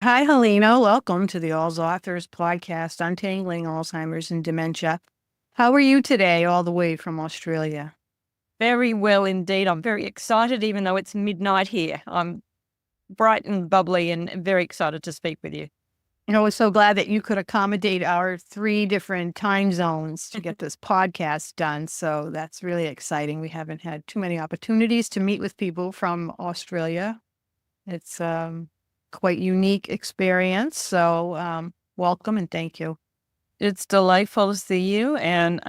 Hi, Helena. Welcome to the All's Authors podcast, Untangling Alzheimer's and Dementia. How are you today, all the way from Australia? Very well indeed. I'm very excited, even though it's midnight here. I'm bright and bubbly and very excited to speak with you. We're so glad that you could accommodate our three different time zones to get this podcast done. So that's really exciting. We haven't had too many opportunities to meet with people from Australia. It's quite unique experience. So welcome and thank you. It's delightful to see you. And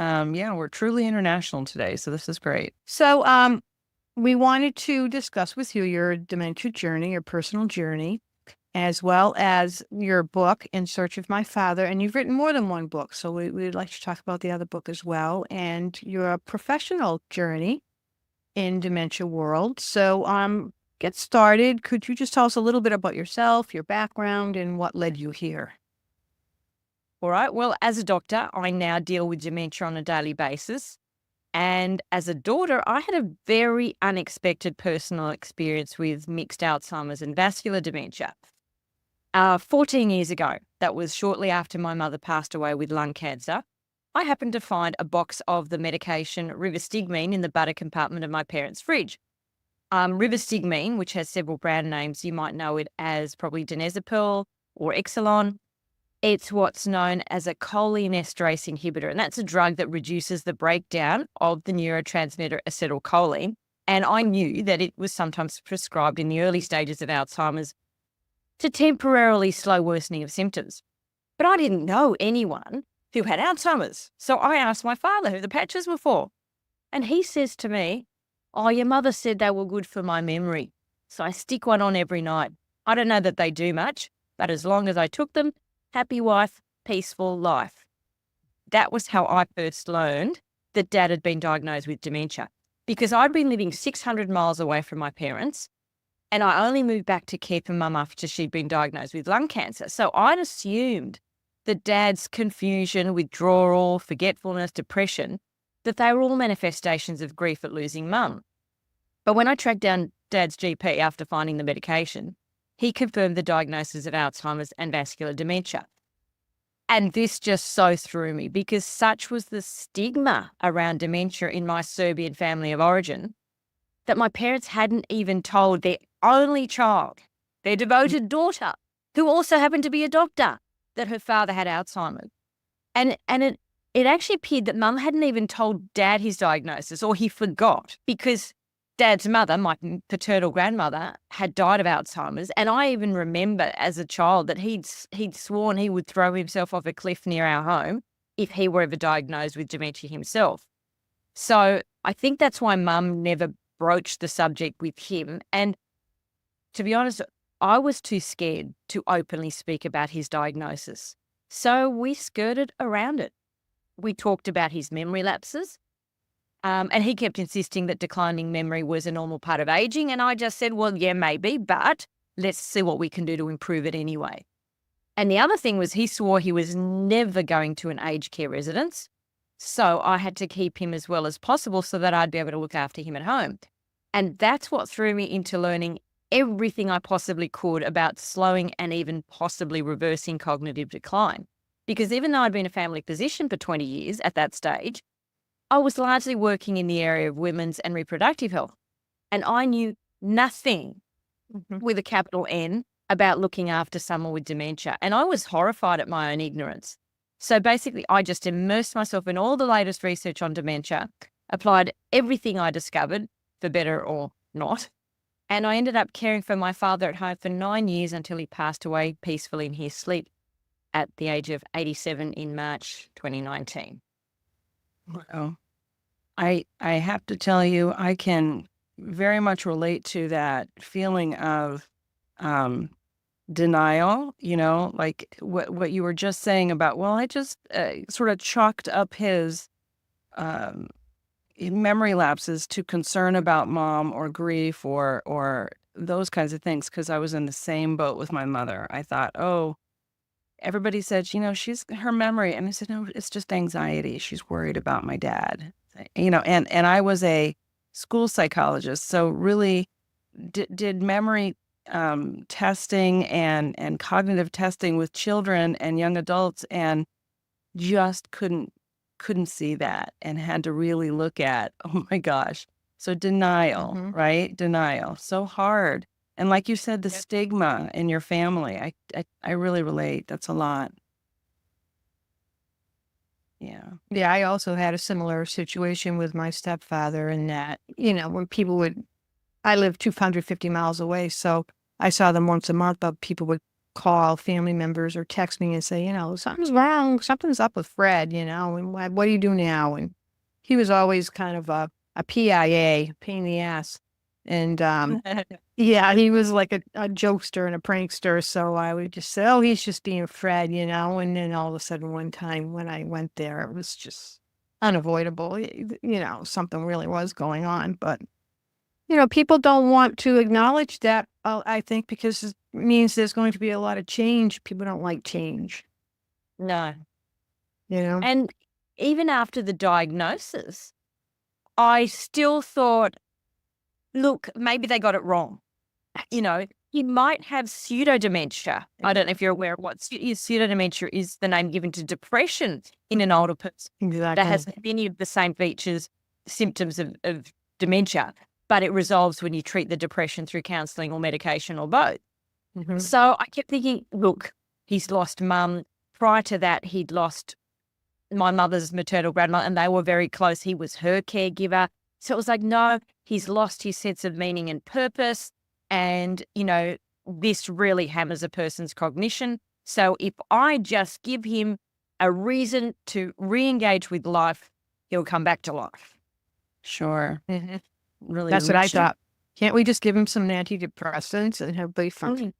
we're truly international today. So this is great. So we wanted to discuss with you your dementia journey, your personal journey, as well as your book, In Search of My Father. And you've written more than one book. So we'd like to talk about the other book as well, and your professional journey in dementia world. So get started. Could you just tell us a little bit about yourself, your background, and what led you here? All right. Well, as a doctor, I now deal with dementia on a daily basis. And as a daughter, I had a very unexpected personal experience with mixed Alzheimer's and vascular dementia. 14 years ago, that was shortly after my mother passed away with lung cancer, I happened to find a box of the medication rivastigmine in the butter compartment of my parents' fridge. Rivastigmine, which has several brand names, you might know it as probably donezepam or Exelon. It's what's known as a cholinesterase inhibitor, and that's a drug that reduces the breakdown of the neurotransmitter acetylcholine. And I knew that it was sometimes prescribed in the early stages of Alzheimer's to temporarily slow worsening of symptoms. But I didn't know anyone who had Alzheimer's. So I asked my father who the patches were for. And he says to me, "Oh, your mother said they were good for my memory. So I stick one on every night. I don't know that they do much, but as long as I took them, happy wife, peaceful life." That was how I first learned that Dad had been diagnosed with dementia, because I'd been living 600 miles away from my parents, and I only moved back to care for Mum after she'd been diagnosed with lung cancer. So I'd assumed that Dad's confusion, withdrawal, forgetfulness, depression, that they were all manifestations of grief at losing Mum. But when I tracked down Dad's GP after finding the medication, he confirmed the diagnosis of Alzheimer's and vascular dementia. And this just so threw me, because such was the stigma around dementia in my Serbian family of origin that my parents hadn't even told their only child, their devoted daughter, who also happened to be a doctor, that her father had Alzheimer's. And it actually appeared that Mum hadn't even told Dad his diagnosis, or he forgot, because Dad's mother, my paternal grandmother, had died of Alzheimer's. And I even remember as a child that he'd sworn he would throw himself off a cliff near our home if he were ever diagnosed with dementia himself. So I think that's why Mum never broached the subject with him. And to be honest, I was too scared to openly speak about his diagnosis. So we skirted around it. We talked about his memory lapses. And he kept insisting that declining memory was a normal part of aging. And I just said, well, yeah, maybe, but let's see what we can do to improve it anyway. And the other thing was, he swore he was never going to an aged care residence. So I had to keep him as well as possible so that I'd be able to look after him at home. And that's what threw me into learning everything I possibly could about slowing and even possibly reversing cognitive decline. Because even though I'd been a family physician for 20 years at that stage, I was largely working in the area of women's and reproductive health. And I knew nothing with a capital N about looking after someone with dementia. And I was horrified at my own ignorance. So basically, I just immersed myself in all the latest research on dementia, applied everything I discovered, for better or not. And I ended up caring for my father at home for 9 years until he passed away peacefully in his sleep at the age of 87 in March 2019. Wow. I have to tell you, I can very much relate to that feeling of denial, like what you were just saying about, well, I just sort of chalked up his memory lapses to concern about Mom or grief or those kinds of things, because I was in the same boat with my mother. I thought, oh, everybody said, she's her memory. And I said, no, it's just anxiety. She's worried about my dad, and I was a school psychologist. So really did memory testing and cognitive testing with children and young adults, and just couldn't see that, and had to really look at, oh my gosh. So denial, Mhm. right? Denial. So hard. And like you said, the Yep. stigma in your family. I really relate. That's a lot. Yeah. Yeah, I also had a similar situation with my stepfather in that, when people would I live 250 miles away, so I saw them once a month, but people would call family members or text me and say, "Something's wrong. Something's up with Fred, and what do you do now?" And he was always kind of a PIA, pain in the ass. And yeah, he was like a jokester and a prankster. So I would just say, "Oh, he's just being Fred," And then all of a sudden, one time when I went there, it was just unavoidable. Something really was going on, but people don't want to acknowledge that, I think, because it means there's going to be a lot of change. People don't like change, No. you know? And even after the diagnosis, I still thought, look, maybe they got it wrong. You might have pseudo-dementia. I don't know if you're aware of what pseudo-dementia is, the name given to depression in an older person that has Exactly. many of the same features, symptoms of dementia, but it resolves when you treat the depression through counselling or medication or both. Mhm. So I kept thinking, look, he's lost mum. Prior to that, he'd lost my mother's maternal grandmother, and they were very close. He was her caregiver. So it was like, no, he's lost his sense of meaning and purpose. And, this really hammers a person's cognition. So if I just give him a reason to re-engage with life, he'll come back to life. Sure. Mhm. Really That's what I rich. thought. Can't we just give him some antidepressants and he'll be fine?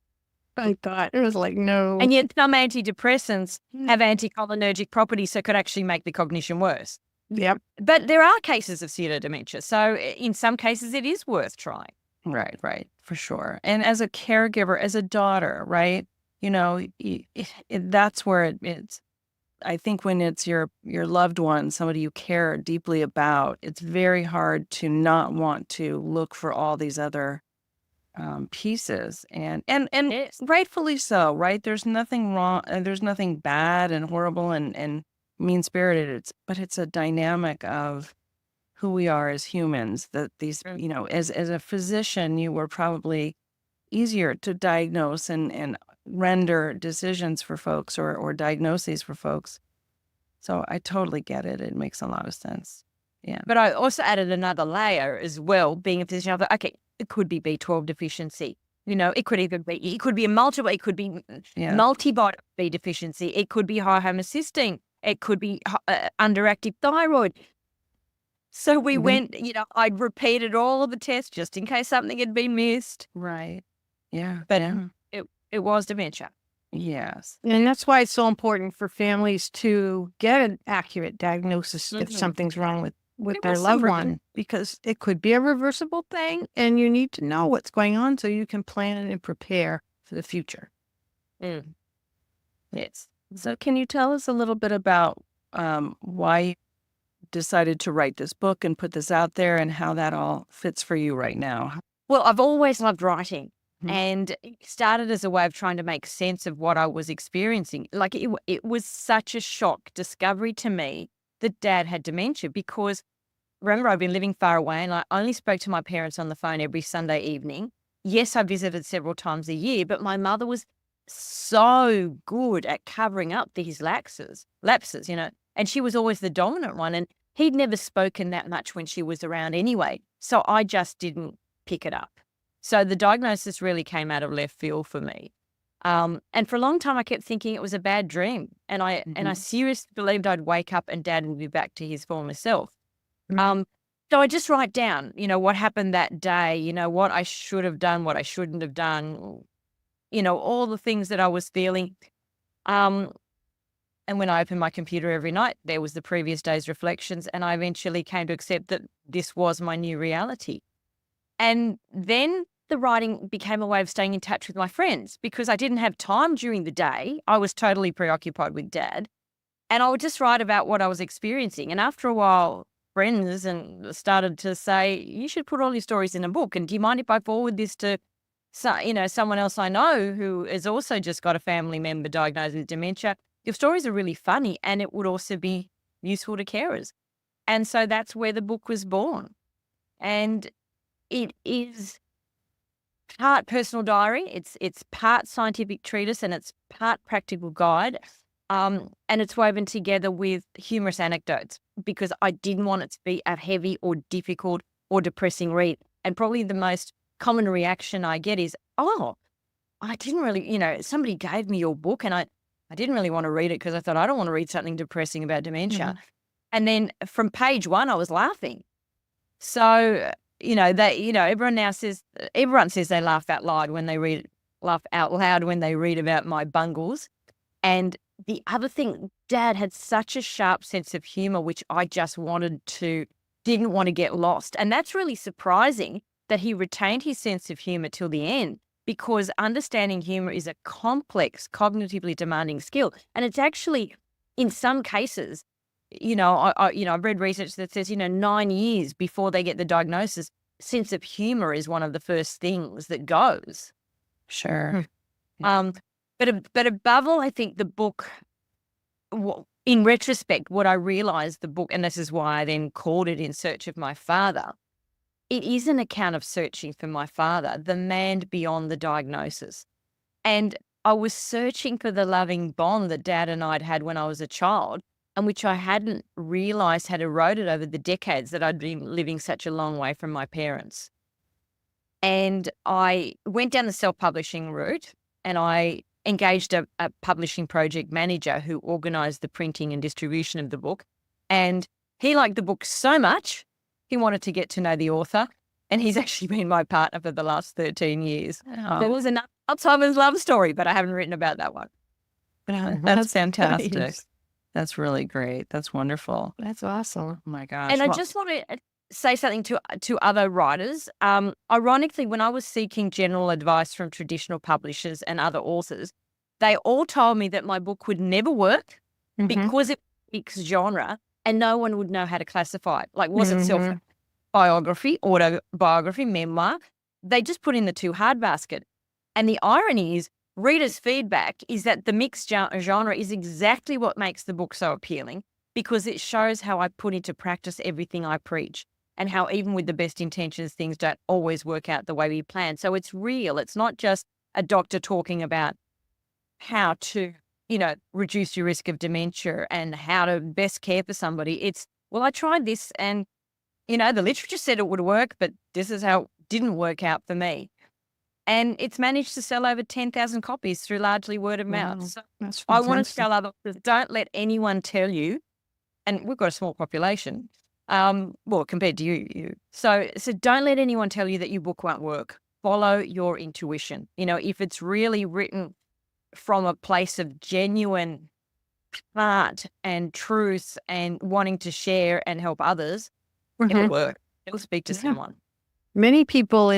I thought. It was like, no. And yet some antidepressants have anticholinergic properties, so could actually make the cognition worse. Yep. But there are cases of pseudodementia. So in some cases, it is worth trying. Right, for sure. And as a caregiver, as a daughter, right? That's where it's. I think when it's your loved one, somebody you care deeply about, it's very hard to not want to look for all these other pieces, and Yes. rightfully so, right? There's nothing wrong, and there's nothing bad and horrible and mean spirited. But it's a dynamic of who we are as humans. That these, as a physician, you were probably easier to diagnose and render decisions for folks or diagnoses for folks. So I totally get it. It makes a lot of sense. Yeah. But I also added another layer as well, being a physician. I thought, okay, it could be B12 deficiency. It could be a multiple, it could be Yeah. multi-vitamin B deficiency. It could be high homocysteine. It could be underactive thyroid. So we Mhm. went, I'd repeated all of the tests just in case something had been missed. Right. Yeah. But yeah. it was dementia. Yes. And that's why it's so important for families to get an accurate diagnosis if Mhm. something's wrong with There their was some loved one, because it could be a reversible thing and you need to know what's going on so you can plan and prepare for the future. Mm. Yes. So can you tell us a little bit about why you decided to write this book and put this out there, and how that all fits for you right now? Well, I've always loved writing. Mhm. And it started as a way of trying to make sense of what I was experiencing. Like it was such a shock discovery to me that Dad had dementia, because remember, I've been living far away and I only spoke to my parents on the phone every Sunday evening. Yes, I visited several times a year, but my mother was so good at covering up these lapses, and she was always the dominant one. And he'd never spoken that much when she was around anyway. So I just didn't pick it up. So the diagnosis really came out of left field for me. And for a long time, I kept thinking it was a bad dream. And I Mhm. seriously believed I'd wake up and Dad would be back to his former self. Mhm. So I just write down, what happened that day, what I should have done, what I shouldn't have done, all the things that I was feeling. And when I opened my computer every night, there was the previous day's reflections. And I eventually came to accept that this was my new reality. And then the writing became a way of staying in touch with my friends, because I didn't have time during the day. I was totally preoccupied with Dad. And I would just write about what I was experiencing. And after a while, friends started to say, you should put all your stories in a book. And do you mind if I forward this to someone else I know who has also just got a family member diagnosed with dementia, your stories are really funny and it would also be useful to carers. And so that's where the book was born. And it is part personal diary, it's part scientific treatise, and it's part practical guide. And it's woven together with humorous anecdotes because I didn't want it to be a heavy or difficult or depressing read. And probably the most common reaction I get is, oh, I didn't really, somebody gave me your book and I didn't really want to read it because I thought I don't want to read something depressing about dementia. Mhm. And then from page 1, I was laughing. So, everyone says they laugh out loud when they laugh out loud when they read about my bungles. And the other thing, Dad had such a sharp sense of humor, which I just didn't want to get lost. And that's really surprising that he retained his sense of humor till the end, because understanding humor is a complex, cognitively demanding skill. And it's actually, in some cases, I've read research that says, 9 years before they get the diagnosis, sense of humor is one of the first things that goes. Sure. But above all, I think the book, in retrospect, what I realized the book, and this is why I then called it In Search of My Father, it is an account of searching for my father, the man beyond the diagnosis. And I was searching for the loving bond that Dad and I'd had when I was a child, and which I hadn't realized had eroded over the decades that I'd been living such a long way from my parents. And I went down the self-publishing route, and I engaged a publishing project manager who organized the printing and distribution of the book. And he liked the book so much, he wanted to get to know the author. And he's actually been my partner for the last 13 years. Oh, There was an Alzheimer's love story, but I haven't written about that one. that's fantastic. nice. That's really great. That's wonderful. That's awesome. Oh my gosh. And I Well, just want to say something to other writers. Ironically, when I was seeking general advice from traditional publishers and other authors, they all told me that my book would never work Mhm. because it mixed genre and no one would know how to classify it. Like, was it Mhm. self-biography, autobiography, memoir? They just put in the too hard basket. And the irony is, readers' feedback is that the mixed genre is exactly what makes the book so appealing, because it shows how I put into practice everything I preach and how even with the best intentions, things don't always work out the way we plan. So it's real. It's not just a doctor talking about how to, reduce your risk of dementia and how to best care for somebody. It's, well, I tried this and, the literature said it would work, but this is how it didn't work out for me. And it's managed to sell over 10,000 copies through largely word of mouth. Wow. So That's I want to fantastic. tell others, don't let anyone tell you, and we've got a small population, well, compared to you. So don't let anyone tell you that your book won't work. Follow your intuition. If it's really written from a place of genuine heart and truth and wanting to share and help others, it'll Mhm. work. It'll speak to Yeah. someone. Many people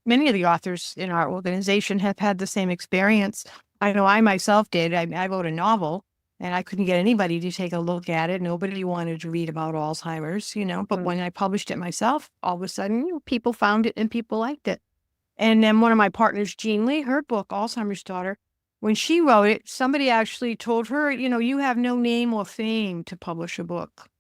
many of the authors in our organization have had the same experience. I know I myself did. I wrote a novel and I couldn't get anybody to take a look at it. Nobody wanted to read about Alzheimer's, but when I published it myself, all of a sudden, people found it and people liked it. And then one of my partners, Jean Lee, her book, Alzheimer's Daughter, when she wrote it, somebody actually told her, you have no name or fame to publish a book.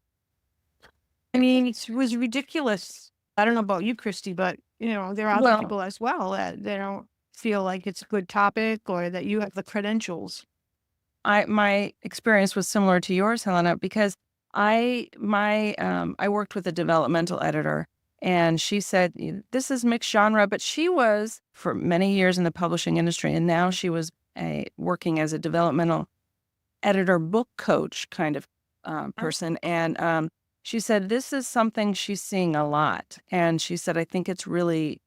I mean, it was ridiculous. I don't know about you, Christy, but there are other Well, people as well that they don't feel like it's a good topic or that you have the credentials. my experience was similar to yours, Helena, because I worked with a developmental editor, and she said, this is mixed genre, but she was for many years in the publishing industry, and now she was working as a developmental editor, book coach kind of person. And she said, this is something she's seeing a lot. And she said, I think the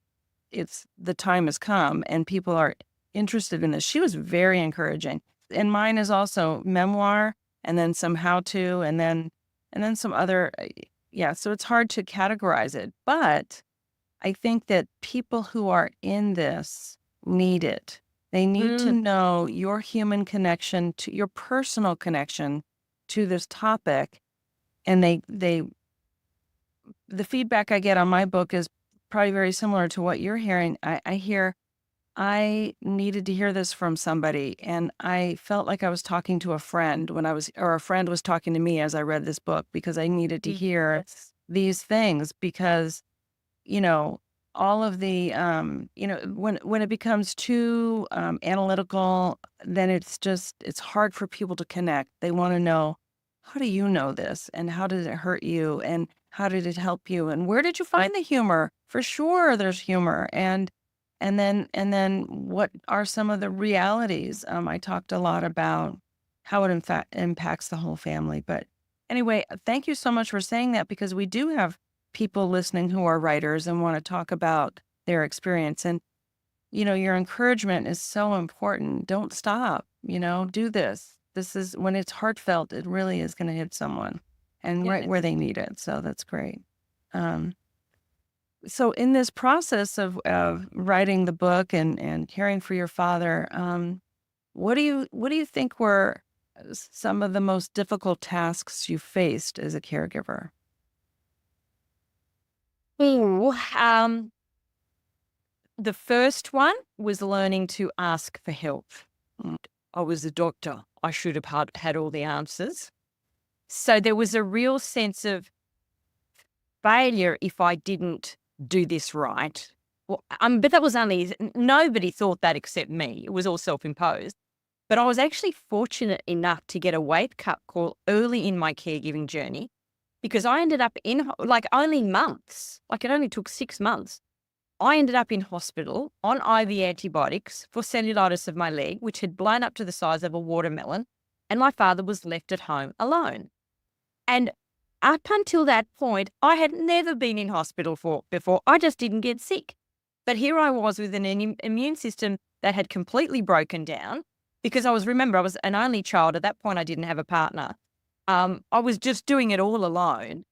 time has come and people are interested in this. She was very encouraging. And mine is also memoir and then some how-to and then some other, so it's hard to categorize it. But I think that people who are in this need it. They need to know your human connection to your personal connection to this topic. And the feedback I get on my book is probably very similar to what you're hearing. I hear I needed to hear this from somebody. And I felt like I was talking to a friend or a friend was talking to me as I read this book, because I needed to hear Yes. these things, because, you know, all of the, when it becomes too analytical, then it's hard for people to connect. They want to know, how do you know this? And how did it hurt you? And how did it help you? And where did you find the humor? For sure, there's humor. And then what are some of the realities? I talked a lot about how it in fact impacts the whole family. But anyway, thank you so much for saying that, because we do have people listening who are writers and want to talk about their experience. And, your encouragement is so important. Don't stop, do this. This is when it's heartfelt, it really is going to hit someone and right Yes. where they need it. So that's great. Um, so in this process of writing the book and caring for your father, what do you think were some of the most difficult tasks you faced as a caregiver? Ooh, the first one was learning to ask for help. Mm. I was a doctor. I should have had all the answers. So there was a real sense of failure if I didn't do this right. Well, but that was nobody thought that except me. It was all self-imposed. But I was actually fortunate enough to get a wake-up call early in my caregiving journey, because I ended up in only months. Like, it only took 6 months. I ended up in hospital on IV antibiotics for cellulitis of my leg, which had blown up to the size of a watermelon, and my father was left at home alone. And up until that point, I had never been in hospital before. I just didn't get sick. But here I was with an immune system that had completely broken down, because I was an only child. At that point, I didn't have a partner. I was just doing it all alone.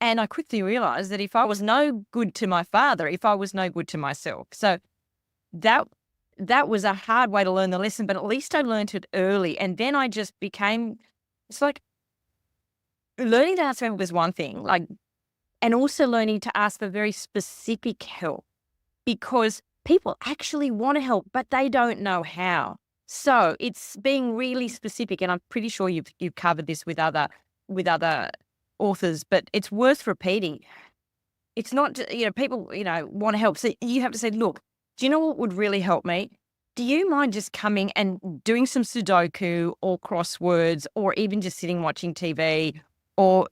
And I quickly realized that if I was no good to my father, if I was no good to myself. So that was a hard way to learn the lesson, but at least I learned it early. And then I just it's like learning to ask for help was one thing, and also learning to ask for very specific help, because people actually want to help, but they don't know how. So it's being really specific. And I'm pretty sure you've covered this with other authors, but it's worth repeating. It's not, people, want to help. So you have to say, look, do you know what would really help me? Do you mind just coming and doing some Sudoku or crosswords, or even just sitting watching TV, or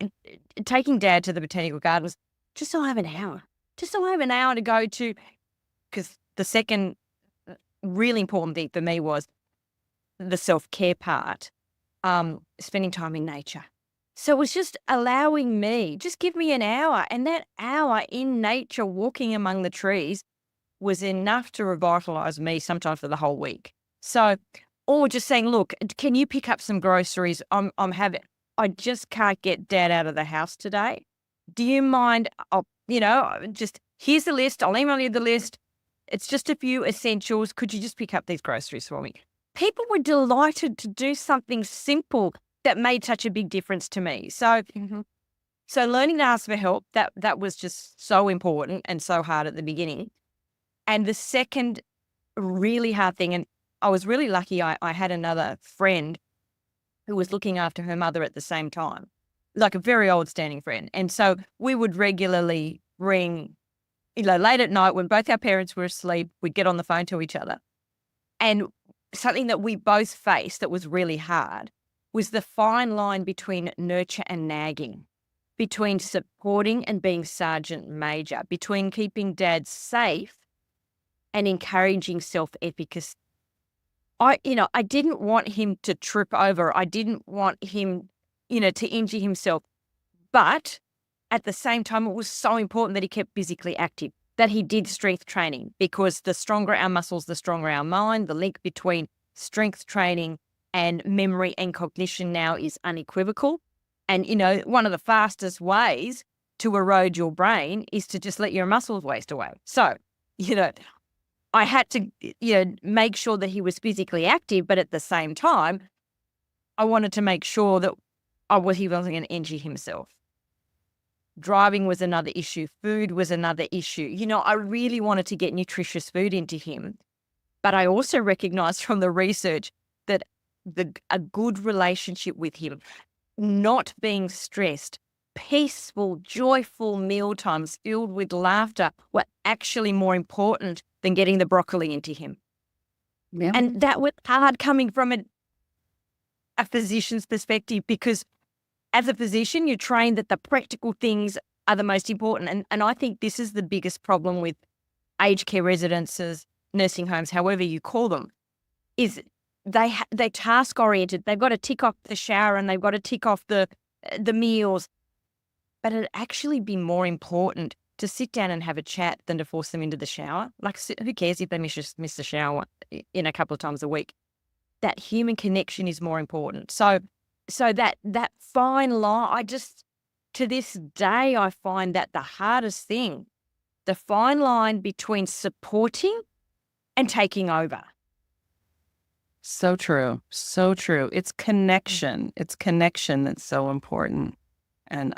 taking Dad to the botanical gardens, just so I have an hour, to go to? Because the second really important thing for me was the self-care part, spending time in nature. So it was just allowing me, just give me an hour. And that hour in nature, walking among the trees, was enough to revitalize me sometimes for the whole week. So, or just saying, look, can you pick up some groceries? I just can't get Dad out of the house today. Do you mind? Just here's the list. I'll email you the list. It's just a few essentials. Could you just pick up these groceries for me? People were delighted to do something simple that made such a big difference to me. So, so learning to ask for help, that was just so important and so hard at the beginning. And the second really hard thing, and I was really lucky, I had another friend who was looking after her mother at the same time, like a very old standing friend. And so we would regularly ring, late at night when both our parents were asleep, we'd get on the phone to each other. And something that we both faced that was really hard was the fine line between nurture and nagging, between supporting and being sergeant major, between keeping Dad safe and encouraging self-efficacy. I didn't want him to trip over. I didn't want him, to injure himself. But at the same time, it was so important that he kept physically active, that he did strength training, because the stronger our muscles, the stronger our mind. The link between strength training and memory and cognition now is unequivocal. And, one of the fastest ways to erode your brain is to just let your muscles waste away. So, I had to, make sure that he was physically active, but at the same time, I wanted to make sure that he wasn't going to injure himself. Driving was another issue. Food was another issue. I really wanted to get nutritious food into him. But I also recognize from the research that a good relationship with him, not being stressed, peaceful, joyful meal times filled with laughter were actually more important than getting the broccoli into him. Yeah. And that was hard coming from a physician's perspective, because as a physician, you're trained that the practical things are the most important. And I think this is the biggest problem with aged care residences, nursing homes, however you call them, is they task oriented. They've got to tick off the shower and they've got to tick off the meals. But it'd actually be more important to sit down and have a chat than to force them into the shower. Like, who cares if they miss the shower in a couple of times a week? That human connection is more important. So that fine line, to this day, I find that the hardest thing, the fine line between supporting and taking over. So true. So true. It's connection. It's connection that's so important. And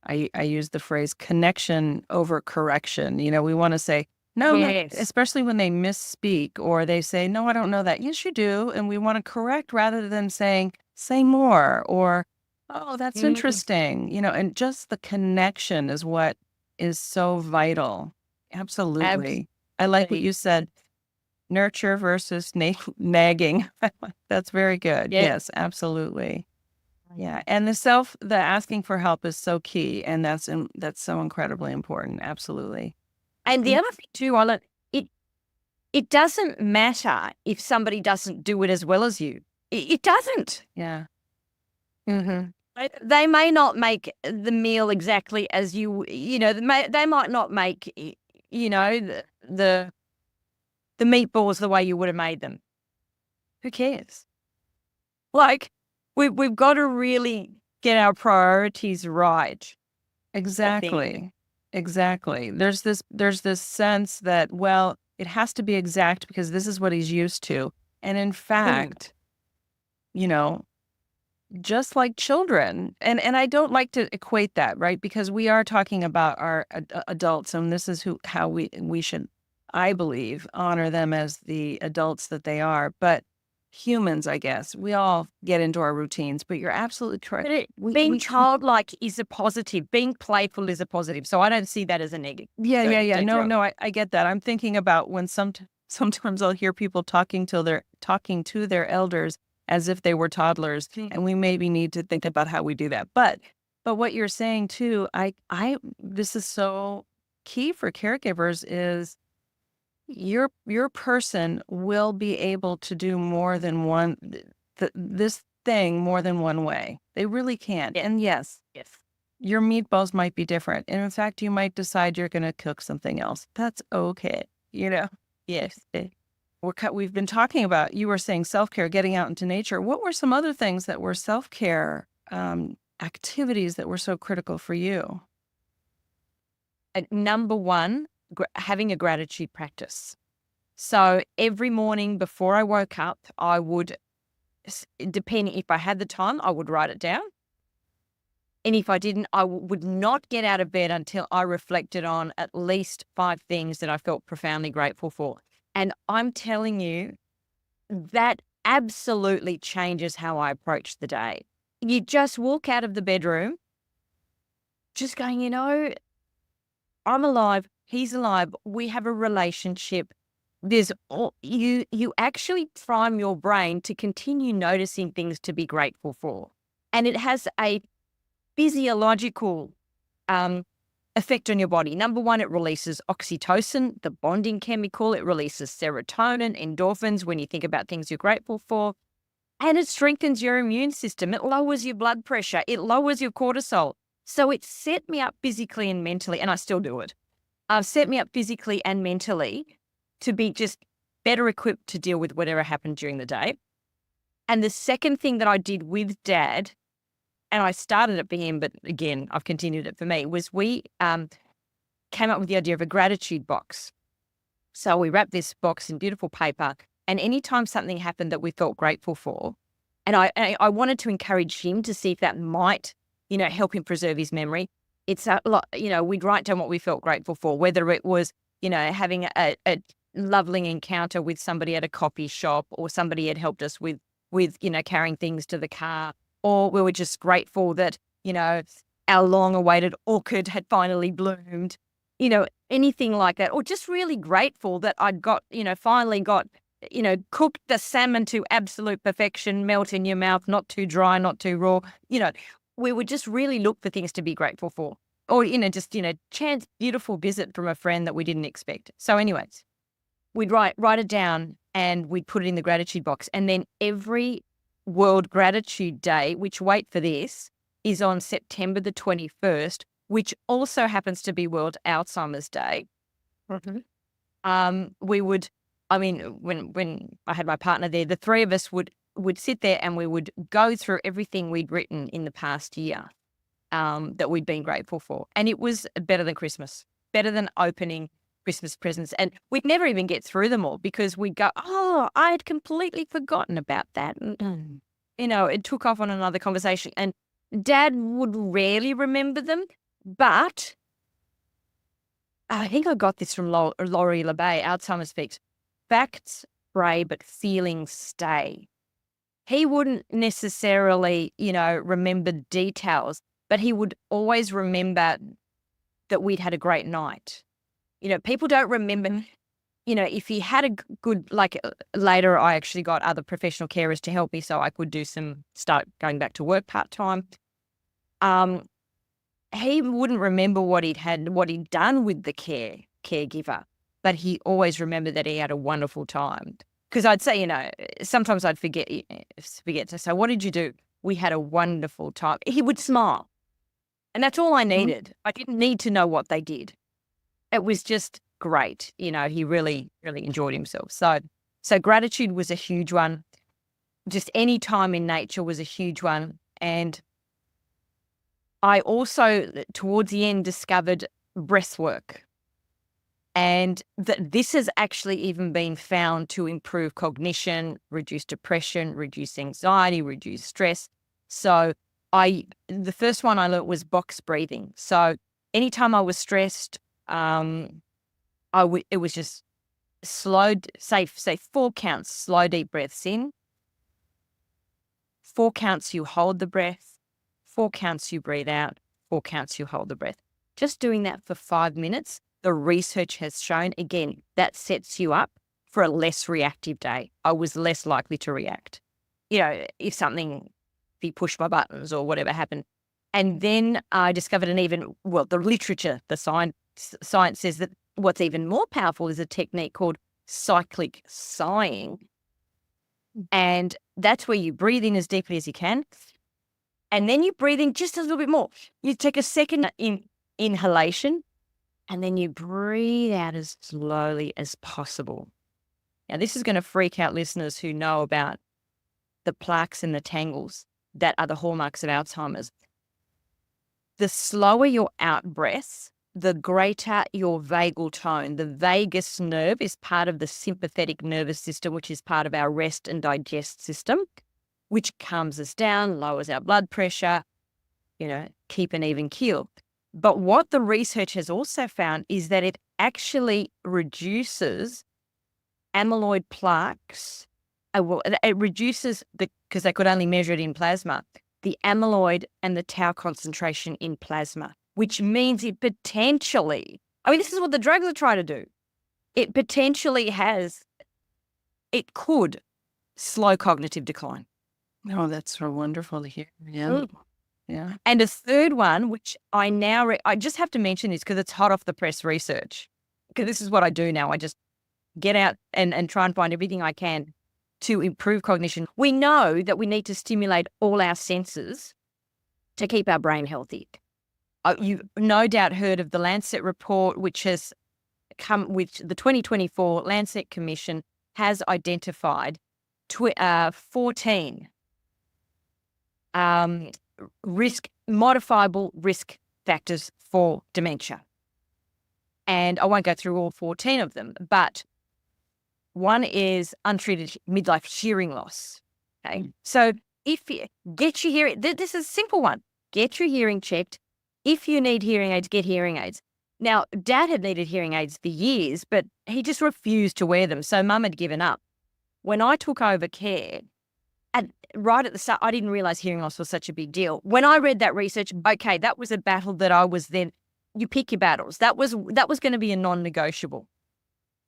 I use the phrase connection over correction. We want to say, no, Yes. especially when they misspeak or they say, no, I don't know that. Yes, you do. And we want to correct rather than saying, say more, or, oh, that's interesting. And just the connection is what is so vital. Absolutely. I like what you said. Nurture versus nagging. That's very good. Yeah. Yes, absolutely. Yeah. And the asking for help is so key. And that's so incredibly important. Absolutely. And the other thing too, I learned, it doesn't matter if somebody doesn't do it as well as you. It doesn't. Yeah. They may not make the meal exactly as you, they might not make, the meatballs the way you would have made them. Who cares? Like, we've got to really get our priorities right. Exactly. Exactly. There's this sense that, well, it has to be exact because this is what he's used to. And in fact, just like children, and I don't like to equate that, right? Because we are talking about our adults, and this is how we should, I believe, honor them as the adults that they are. But humans, I guess, we all get into our routines, but you're absolutely correct. But being childlike is a positive. Being playful is a positive. So I don't see that as a negative. Yeah. No, I get that. I'm thinking about when sometimes I'll hear people talking to their elders as if they were toddlers, and we maybe need to think about how we do that. But what you're saying too, this is so key for caregivers is your person will be able to do more than one, this thing more than one way. They really can. Yes. And yes, your meatballs might be different. And in fact, you might decide you're going to cook something else. That's okay. Yes. We've been talking about, you were saying self-care, getting out into nature. What were some other things that were self-care activities that were so critical for you? Number one, having a gratitude practice. So every morning before I woke up, I would, depending if I had the time, I would write it down. And if I didn't, I would not get out of bed until I reflected on at least 5 things that I felt profoundly grateful for. And I'm telling you, that absolutely changes how I approach the day. You just walk out of the bedroom just going, I'm alive, he's alive, we have a relationship. You actually prime your brain to continue noticing things to be grateful for. And it has a physiological effect on your body. Number one, it releases oxytocin, the bonding chemical. It releases serotonin, endorphins when you think about things you're grateful for. And it strengthens your immune system. It lowers your blood pressure. It lowers your cortisol. So it set me up physically and mentally, and I still do it. Set me up physically and mentally to be just better equipped to deal with whatever happened during the day. And the second thing that I did with Dad, and I started it for him, but again, I've continued it for me, was we came up with the idea of a gratitude box. So we wrapped this box in beautiful paper, and anytime something happened that we felt grateful for, and I wanted to encourage him to see if that might, help him preserve his memory. It's a lot, we'd write down what we felt grateful for, whether it was, having a lovely encounter with somebody at a coffee shop, or somebody had helped us with carrying things to the car, or we were just grateful that, our long-awaited orchid had finally bloomed, anything like that, or just really grateful that I'd finally got, cooked the salmon to absolute perfection, melt in your mouth, not too dry, not too raw. We would just really look for things to be grateful for, or, chance beautiful visit from a friend that we didn't expect. So anyways, we'd write it down and we'd put it in the gratitude box. And then every World Gratitude Day, which, wait for this, is on September the 21st, which also happens to be World Alzheimer's Day. We would, when I had my partner there, the three of us would sit there and we would go through everything we'd written in the past year that we'd been grateful for. And it was better than Christmas, better than opening Christmas presents. And we'd never even get through them all because we'd go, oh, I had completely forgotten about that. And, it took off on another conversation. And Dad would rarely remember them, but I think I got this from Laurie LeBay, Alzheimer's Speaks. Facts spray, but feelings stay. He wouldn't necessarily, remember details, but he would always remember that we'd had a great night. People don't remember, if he had a good, later I actually got other professional carers to help me so I could start going back to work part-time. He wouldn't remember what he'd done with the caregiver, but he always remembered that he had a wonderful time. Because I'd say, sometimes I'd forget to say, what did you do? We had a wonderful time. He would smile. And that's all I needed. I didn't need to know what they did. It was just great. He really, really enjoyed himself. So gratitude was a huge one. Just any time in nature was a huge one. And I also, towards the end, discovered breath work. And that this has actually even been found to improve cognition, reduce depression, reduce anxiety, reduce stress. So the first one I learned was box breathing. So anytime I was stressed, it was just slow, say 4 counts, slow, deep breaths in. 4 counts, you hold the breath. 4 counts, you breathe out. 4 counts, you hold the breath. Just doing that for 5 minutes. The research has shown, again, that sets you up for a less reactive day. I was less likely to react, if you push my buttons or whatever happened. And then I discovered the literature, the science says that what's even more powerful is a technique called cyclic sighing. And that's where you breathe in as deeply as you can. And then you breathe in just a little bit more. You take a second inhalation. And then you breathe out as slowly as possible. Now, this is going to freak out listeners who know about the plaques and the tangles that are the hallmarks of Alzheimer's. The slower your out breath, the greater your vagal tone. The vagus nerve is part of the sympathetic nervous system, which is part of our rest and digest system, which calms us down, lowers our blood pressure, keep an even keel. But what the research has also found is that it actually reduces amyloid plaques. It reduces because they could only measure it in plasma, the amyloid and the tau concentration in plasma, which means it potentially, this is what the drugs are trying to do. It potentially it could slow cognitive decline. Oh, that's so wonderful to hear. Yeah. Yeah. And a third one, which I now, I just have to mention this because it's hot off the press research, because this is what I do now. I just get out and try and find everything I can to improve cognition. We know that we need to stimulate all our senses to keep our brain healthy. You've no doubt heard of the Lancet report, which has come with the 2024 Lancet Commission has identified 14 modifiable risk factors for dementia. And I won't go through all 14 of them, but one is untreated midlife hearing loss. Okay. So if you get your hearing, this is a simple one. Get your hearing checked. If you need hearing aids, get hearing aids. Now, Dad had needed hearing aids for years, but he just refused to wear them. So Mum had given up. When I took over care, right at the start, I didn't realize hearing loss was such a big deal. When I read that research, okay, that was a battle that I was then, you pick your battles. That was going to be a non-negotiable.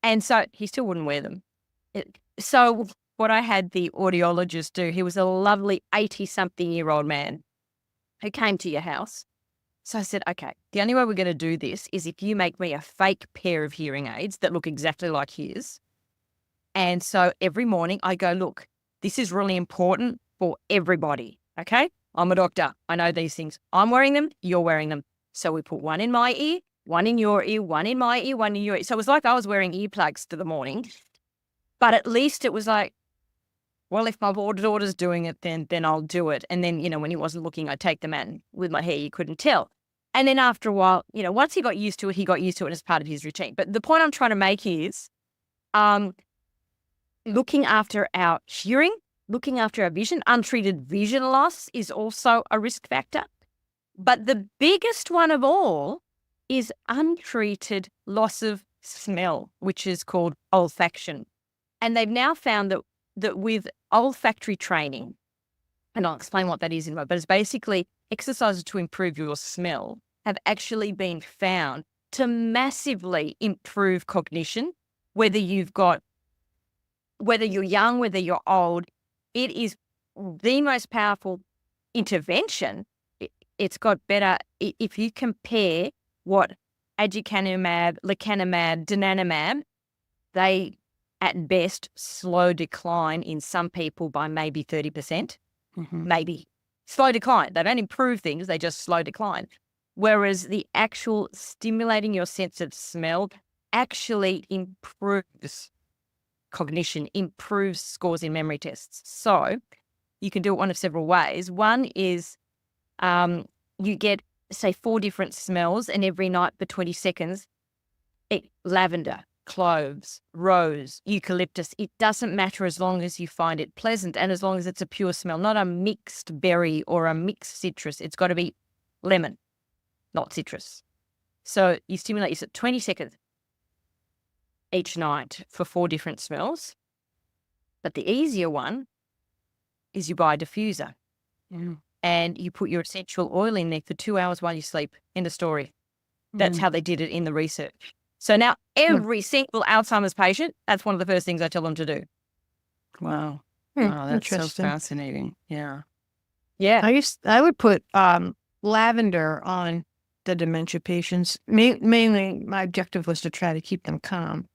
And so he still wouldn't wear them. So what I had the audiologist do, he was a lovely 80-something-year-old man who came to your house. So I said, okay, the only way we're going to do this is if you make me a fake pair of hearing aids that look exactly like his. And so every morning I go, look, this is really important for everybody, okay? I'm a doctor. I know these things. I'm wearing them. You're wearing them. So we put one in my ear, one in your ear, one in my ear, one in your ear. So it was like I was wearing earplugs to the morning. But at least it was like, well, if my daughter's doing it, then I'll do it. And then, when he wasn't looking, I'd take them out. And with my hair, you couldn't tell. And then after a while, once he got used to it, he got used to it as part of his routine. But the point I'm trying to make is looking after our hearing, looking after our vision. Untreated vision loss is also a risk factor. But the biggest one of all is untreated loss of smell, which is called olfaction. And they've now found that with olfactory training, and I'll explain what that is in a moment, but it's basically exercises to improve your smell have actually been found to massively improve cognition, whether you're young, whether you're old. It is the most powerful intervention. It's got better, if you compare what aducanumab, lecanemab, donanemab, they at best slow decline in some people by maybe 30%, maybe. Slow decline. They don't improve things, they just slow decline. Whereas the actual stimulating your sense of smell actually improves cognition, improves scores in memory tests. So you can do it one of several ways. One is you get, say, 4 different smells, and every night for 20 seconds, lavender, cloves, rose, eucalyptus. It doesn't matter as long as you find it pleasant and as long as it's a pure smell, not a mixed berry or a mixed citrus. It's got to be lemon, not citrus. So you stimulate yourself 20 seconds each night for 4 different smells. But the easier one is you buy a diffuser and you put your essential oil in there for 2 hours while you sleep. End of story. That's how they did it in the research. So now every single Alzheimer's patient, that's one of the first things I tell them to do. Wow. Wow, that's so Interesting. fascinating. Yeah. Yeah. I would put lavender on the dementia patients. Mainly, my objective was to try to keep them calm,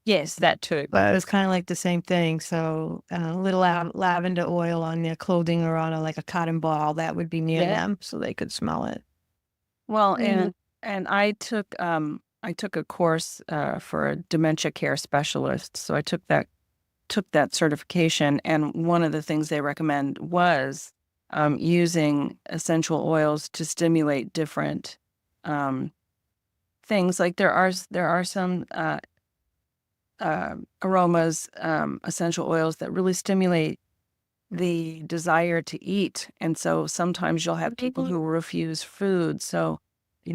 Yes, that too. but it was kind of like the same thing. So a little lavender oil on their clothing or on a cotton ball that would be near them, so they could smell it. Well, and I took a course for a dementia care specialist. So I took that certification, and one of the things they recommend was using essential oils to stimulate different things. Like there are some aromas, essential oils that really stimulate the desire to eat. And so sometimes you'll have people who refuse food. So,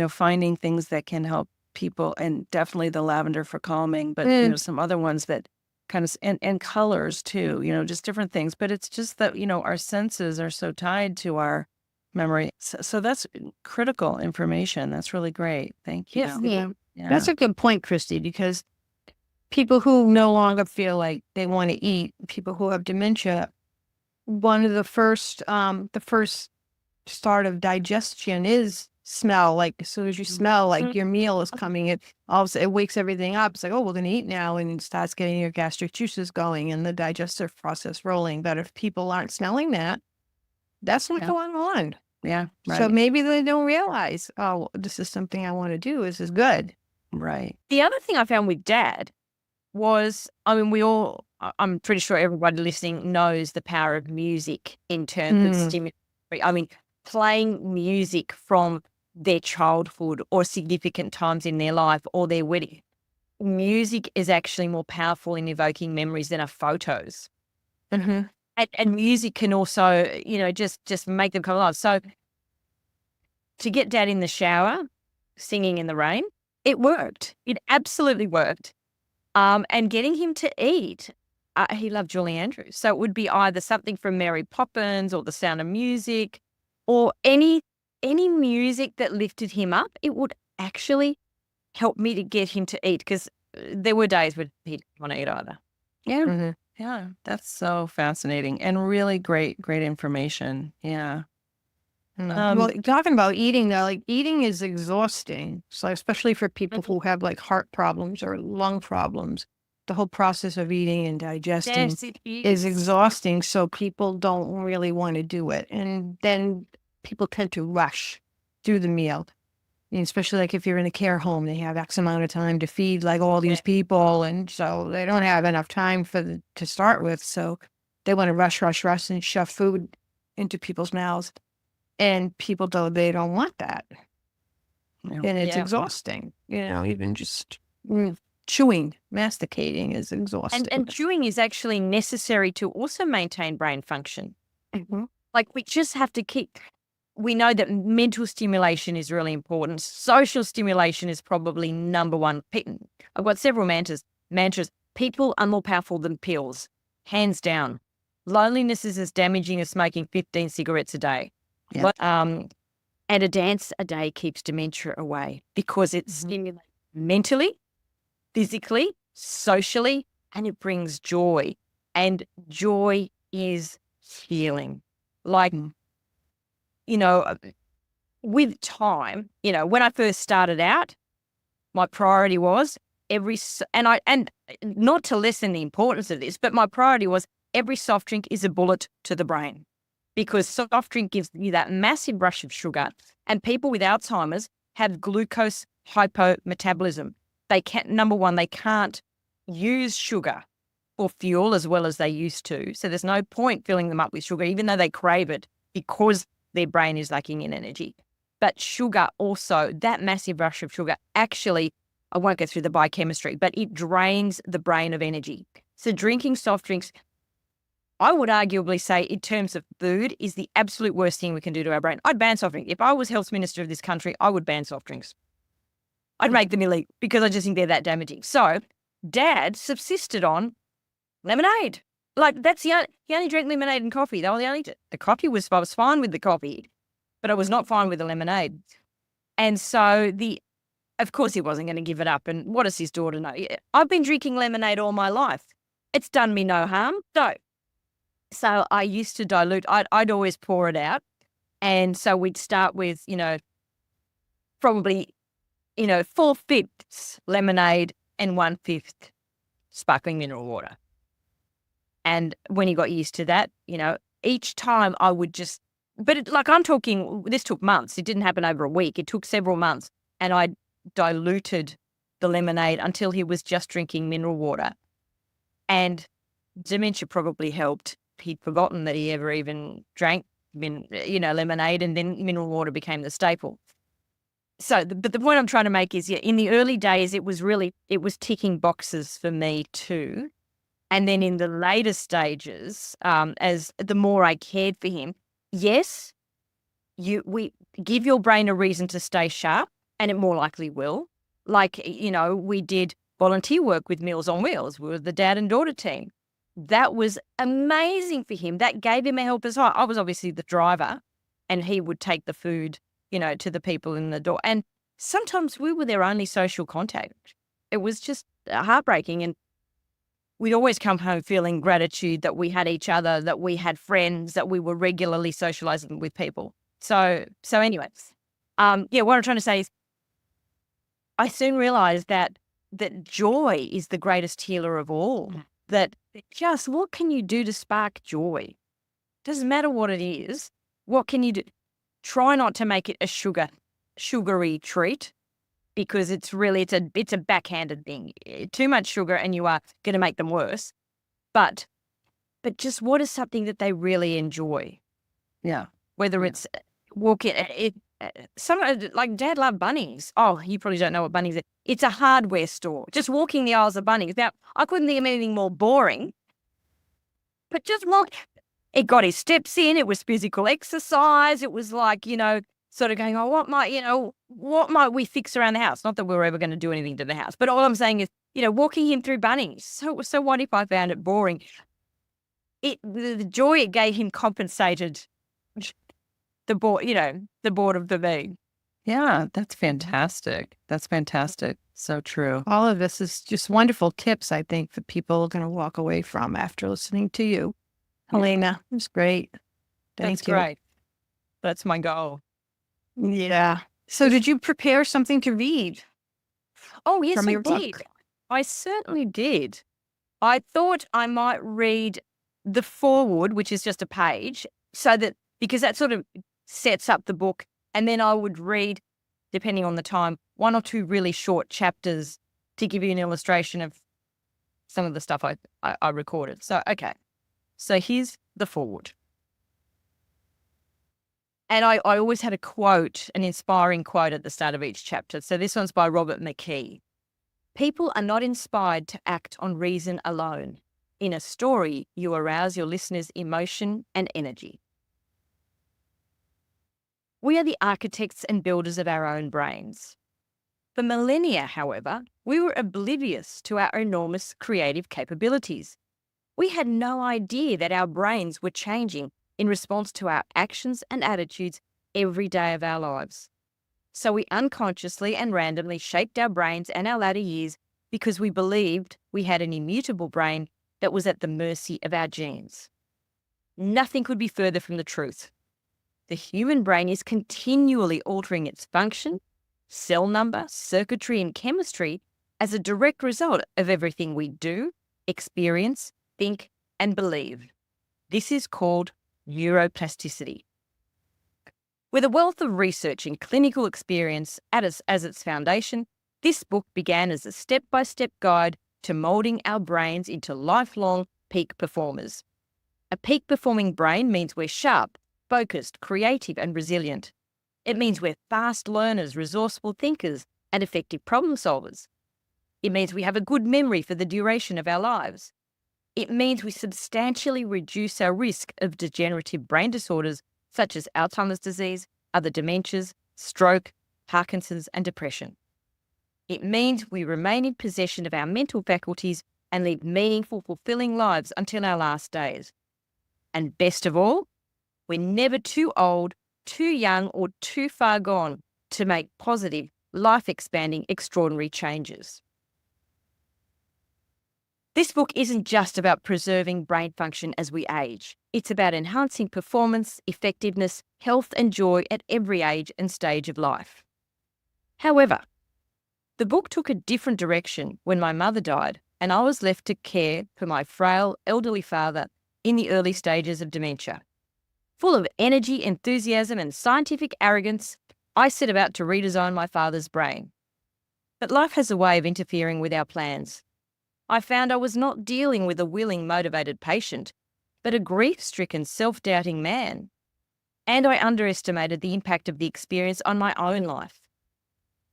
finding things that can help people, and definitely the lavender for calming, but, some other ones that kind of, and colors too, just different things. But it's just that, our senses are so tied to our memory. So that's critical information. That's really great. Thank you. Yeah. Yeah. That's a good point, Christy, because people who no longer feel like they want to eat, people who have dementia, one of the first start of digestion is smell. Like as soon as you smell like your meal is coming, it all of a sudden it wakes everything up. It's like, oh, we're going to eat now, and it starts getting your gastric juices going and the digestive process rolling. But if people aren't smelling that, that's not going on. Yeah. Right. So maybe they don't realize, oh, this is something I want to do. This is good. Right. The other thing I found with Dad was, I'm pretty sure everybody listening knows the power of music in terms of stimulation. I mean, playing music from their childhood or significant times in their life or their wedding. Music is actually more powerful in evoking memories than are photos. And music can also, just make them come alive. So to get Dad in the shower, singing in the rain, it worked. It absolutely worked. And getting him to eat, he loved Julie Andrews. So it would be either something from Mary Poppins or The Sound of Music or any music that lifted him up. It would actually help me to get him to eat because there were days when he didn't want to eat either. Yeah. Mm-hmm. Yeah. That's so fascinating and really great information. Yeah. Well, talking about eating though, like eating is exhausting. So especially for people who have like heart problems or lung problems, the whole process of eating and digesting Yes, it is exhausting. So people don't really want to do it. And then people tend to rush through the meal. And especially like if you're in a care home, they have X amount of time to feed like all these people. And so they don't have enough time to start with. So they want to rush and shove food into people's mouths. And people they don't want that. Yeah. And it's exhausting. Even just chewing, masticating is exhausting. And chewing is actually necessary to also maintain brain function. Mhm. Like we just have to we know that mental stimulation is really important. Social stimulation is probably number one. I've got several mantras. People are more powerful than pills, hands down. Loneliness is as damaging as smoking 15 cigarettes a day. Yeah. And a dance a day keeps dementia away because it stimulates mentally, physically, socially, and it brings joy. And joy is healing. Like, with time, when I first started out, my priority was and not to lessen the importance of this, but my priority was every soft drink is a bullet to the brain because soft drink gives you that massive rush of sugar. And people with Alzheimer's have glucose hypometabolism. Number one, they can't use sugar for fuel as well as they used to. So there's no point filling them up with sugar, even though they crave it because their brain is lacking in energy. But sugar also, that massive rush of sugar, actually, I won't go through the biochemistry, but it drains the brain of energy. So drinking soft drinks, I would arguably say in terms of food, is the absolute worst thing we can do to our brain. I'd ban soft drinks. If I was health minister of this country, I would ban soft drinks. I'd make them illegal because I just think they're that damaging. So Dad subsisted on lemonade. Like he only drank lemonade and coffee. The coffee I was fine with the coffee, but I was not fine with the lemonade. And so of course he wasn't going to give it up. And what does his daughter know? I've been drinking lemonade all my life. It's done me no harm. So I used to dilute. I'd always pour it out. And so we'd start with, probably, 4/5 lemonade and 1/5 sparkling mineral water. And when he got used to that, each time I would just, I'm talking, this took months. It didn't happen over a week. It took several months. And I diluted the lemonade until he was just drinking mineral water. And dementia probably helped. He'd forgotten that he ever even drank, lemonade, and then mineral water became the staple. So, but the point I'm trying to make is, in the early days, it was ticking boxes for me too. And then in the later stages, as the more I cared for him, yes, we give your brain a reason to stay sharp, and it more likely will. Like, we did volunteer work with Meals on Wheels. We were the dad and daughter team. That was amazing for him. That gave him a helper's heart. I was obviously the driver, and he would take the food, to the people in the door. And sometimes we were their only social contact. It was just heartbreaking. And we'd always come home feeling gratitude that we had each other, that we had friends, that we were regularly socializing with people. So anyway, what I'm trying to say is I soon realized that joy is the greatest healer of all. That just what can you do to spark joy? Doesn't matter what it is. What can you do? Try not to make it a sugary treat because it's a backhanded thing. Too much sugar and you are going to make them worse. But just what is something that they really enjoy? Yeah. Whether it's walking, like Dad loved Bunnings. Oh, you probably don't know what Bunnings is. It's a hardware store. Just walking the aisles of Bunnings. Now, I couldn't think of anything more boring, but just walk. It got his steps in. It was physical exercise. It was like, sort of going, oh, what might we fix around the house? Not that we were ever going to do anything to the house, but all I'm saying is, walking him through Bunnings. So what if I found it boring? The joy it gave him compensated the boredom of the me. Yeah, that's fantastic. That's fantastic. So true. All of this is just wonderful tips, I think, that people are going to walk away from after listening to you. Helena, it was great. Thank That's you. great. That's my goal. Yeah. So did you prepare something to read? Oh, yes, From I your did. book. I certainly did. I thought I might read the foreword, which is just a page, because that sort of sets up the book. And then I would read, depending on the time, 1 or 2 really short chapters to give you an illustration of some of the stuff I recorded. So, okay. So here's the foreword. And I always had a quote, an inspiring quote at the start of each chapter. So this one's by Robert McKee. People are not inspired to act on reason alone. In a story, you arouse your listeners' emotion and energy. We are the architects and builders of our own brains. For millennia, however, we were oblivious to our enormous creative capabilities. We had no idea that our brains were changing in response to our actions and attitudes every day of our lives. So we unconsciously and randomly shaped our brains and our latter years because we believed we had an immutable brain that was at the mercy of our genes. Nothing could be further from the truth. The human brain is continually altering its function, cell number, circuitry, and chemistry as a direct result of everything we do, experience, think, and believe. This is called neuroplasticity. With a wealth of research and clinical experience as its foundation, this book began as a step-by-step guide to molding our brains into lifelong peak performers. A peak-performing brain means we're sharp, focused, creative, and resilient. It means we're fast learners, resourceful thinkers, and effective problem solvers. It means we have a good memory for the duration of our lives. It means we substantially reduce our risk of degenerative brain disorders such as Alzheimer's disease, other dementias, stroke, Parkinson's, and depression. It means we remain in possession of our mental faculties and lead meaningful, fulfilling lives until our last days. And best of all, we're never too old, too young, or too far gone to make positive, life-expanding, extraordinary changes. This book isn't just about preserving brain function as we age. It's about enhancing performance, effectiveness, health, and joy at every age and stage of life. However, the book took a different direction when my mother died and I was left to care for my frail, elderly father in the early stages of dementia. Full of energy, enthusiasm, and scientific arrogance, I set about to redesign my father's brain. But life has a way of interfering with our plans. I found I was not dealing with a willing, motivated patient, but a grief-stricken, self-doubting man. And I underestimated the impact of the experience on my own life.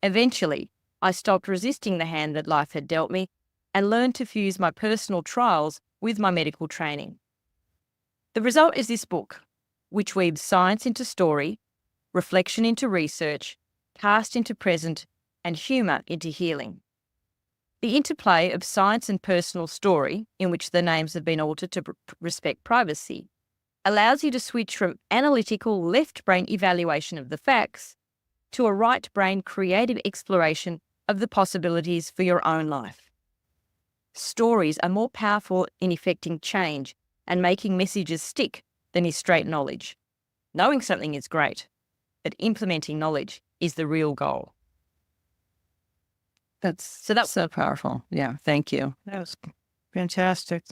Eventually, I stopped resisting the hand that life had dealt me and learned to fuse my personal trials with my medical training. The result is this book, which weaves science into story, reflection into research, past into present, and humour into healing. The interplay of science and personal story, in which the names have been altered to respect privacy, allows you to switch from analytical left brain evaluation of the facts to a right brain creative exploration of the possibilities for your own life. Stories are more powerful in effecting change and making messages stick than is straight knowledge. Knowing something is great, but implementing knowledge is the real goal. That's so powerful. Yeah, thank you. That was fantastic.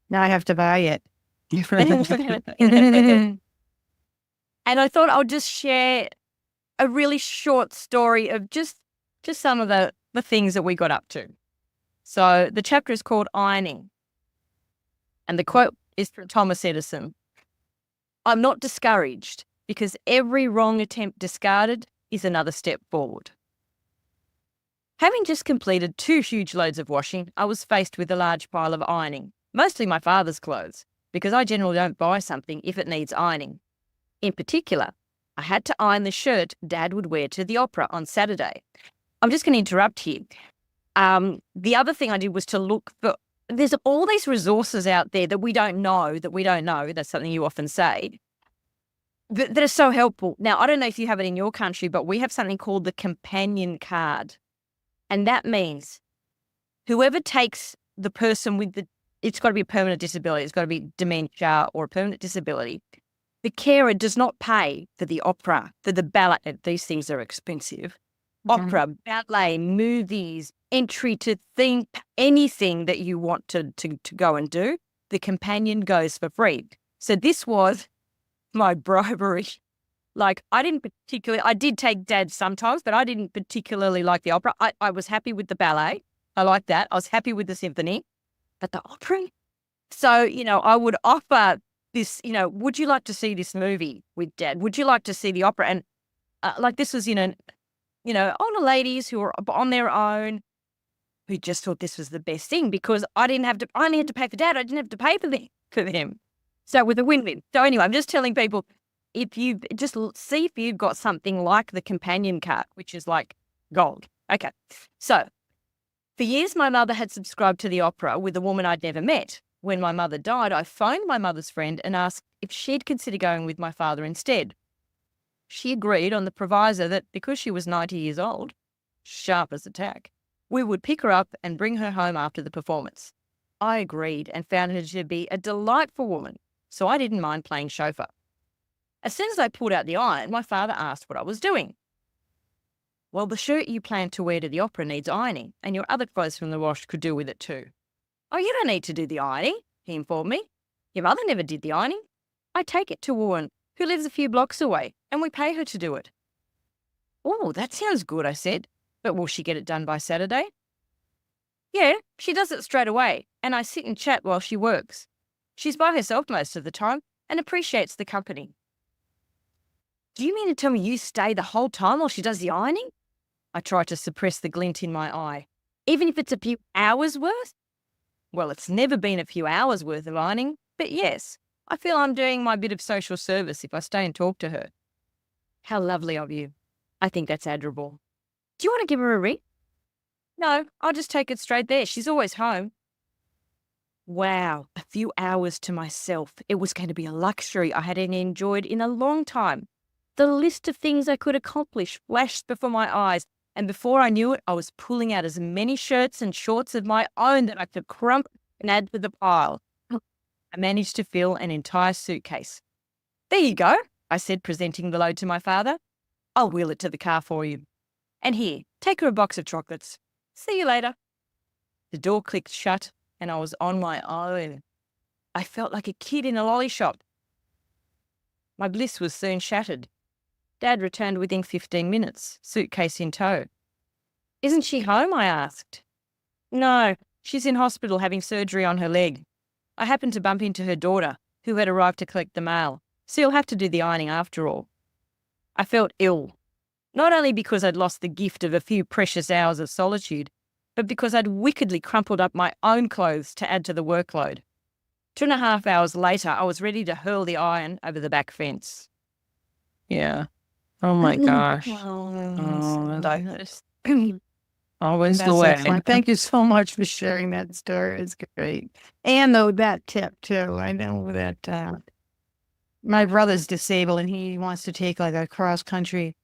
Now I have to buy it. And I thought I'll just share a really short story of just some of the things that we got up to. So the chapter is called Ironing. And the quote is from Thomas Edison. I'm not discouraged because every wrong attempt discarded is another step forward. Having just completed 2 huge loads of washing, I was faced with a large pile of ironing, mostly my father's clothes, because I generally don't buy something if it needs ironing. In particular, I had to iron the shirt Dad would wear to the opera on Saturday. I'm just going to interrupt here. The other thing I did was to look for, there's all these resources out there that we don't know. That's something you often say, that are so helpful. Now, I don't know if you have it in your country, but we have something called the companion card. And that means whoever takes the person with it's got to be a permanent disability. It's got to be dementia or a permanent disability. The carer does not pay for the opera, for the ballet. These things are expensive. Opera, ballet, movies, entry to thing, anything that you want to go and do, the companion goes for free. So this was my bribery. Like, I did take Dad sometimes, but I didn't particularly like the opera. I was happy with the ballet. I liked that. I was happy with the symphony, but the opera. So, I would offer this, would you like to see this movie with Dad? Would you like to see the opera? And this was, older ladies who were on their own, who just thought this was the best thing because I only had to pay for Dad. I didn't have to pay for them. So it was a win-win. So anyway, I'm just telling people, if you just see if you've got something like the companion card, which is like gold. Okay. So for years, my mother had subscribed to the opera with a woman I'd never met. When my mother died, I phoned my mother's friend and asked if she'd consider going with my father instead. She agreed on the proviso that because she was 90 years old, sharp as a tack, we would pick her up and bring her home after the performance. I agreed and found her to be a delightful woman, so I didn't mind playing chauffeur. As soon as I pulled out the iron, my father asked what I was doing. Well, the shirt you plan to wear to the opera needs ironing, and your other clothes from the wash could do with it too. Oh, you don't need to do the ironing, he informed me. Your mother never did the ironing. I take it to a woman who lives a few blocks away, and we pay her to do it. Oh, that sounds good, I said. But will she get it done by Saturday? Yeah, she does it straight away, and I sit and chat while she works. She's by herself most of the time and appreciates the company. Do you mean to tell me you stay the whole time while she does the ironing? I try to suppress the glint in my eye. Even if it's a few hours worth? Well, it's never been a few hours worth of ironing, but yes, I feel I'm doing my bit of social service if I stay and talk to her. How lovely of you. I think that's admirable. Do you want to give her a ring? No, I'll just take it straight there. She's always home. Wow, a few hours to myself. It was going to be a luxury I hadn't enjoyed in a long time. The list of things I could accomplish flashed before my eyes, and before I knew it, I was pulling out as many shirts and shorts of my own that I could crump and add to the pile. I managed to fill an entire suitcase. There you go, I said, presenting the load to my father. I'll wheel it to the car for you. And here, take her a box of chocolates. See you later. The door clicked shut, and I was on my own. I felt like a kid in a lolly shop. My bliss was soon shattered. Dad returned within 15 minutes, suitcase in tow. Isn't she home? I asked. No, she's in hospital having surgery on her leg. I happened to bump into her daughter, who had arrived to collect the mail, so you'll have to do the ironing after all. I felt ill, not only because I'd lost the gift of a few precious hours of solitude, but because I'd wickedly crumpled up my own clothes to add to the workload. 2.5 hours later, I was ready to hurl the iron over the back fence. Yeah. Oh my gosh. Oh, That's always the that's way. excellent. Thank you so much for sharing that story. It's great. And though that tip too, I know that my brother's disabled and he wants to take like a cross country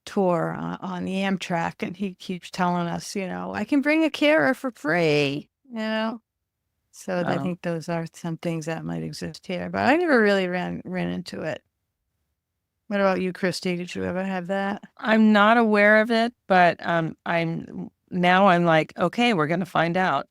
tour on the Amtrak, and he keeps telling us, I can bring a carer for free, So I think those are some things that might exist here, but I never really ran into it. What about you, Christy? Did you ever have that? I'm not aware of it, but I'm like, okay, we're going to find out.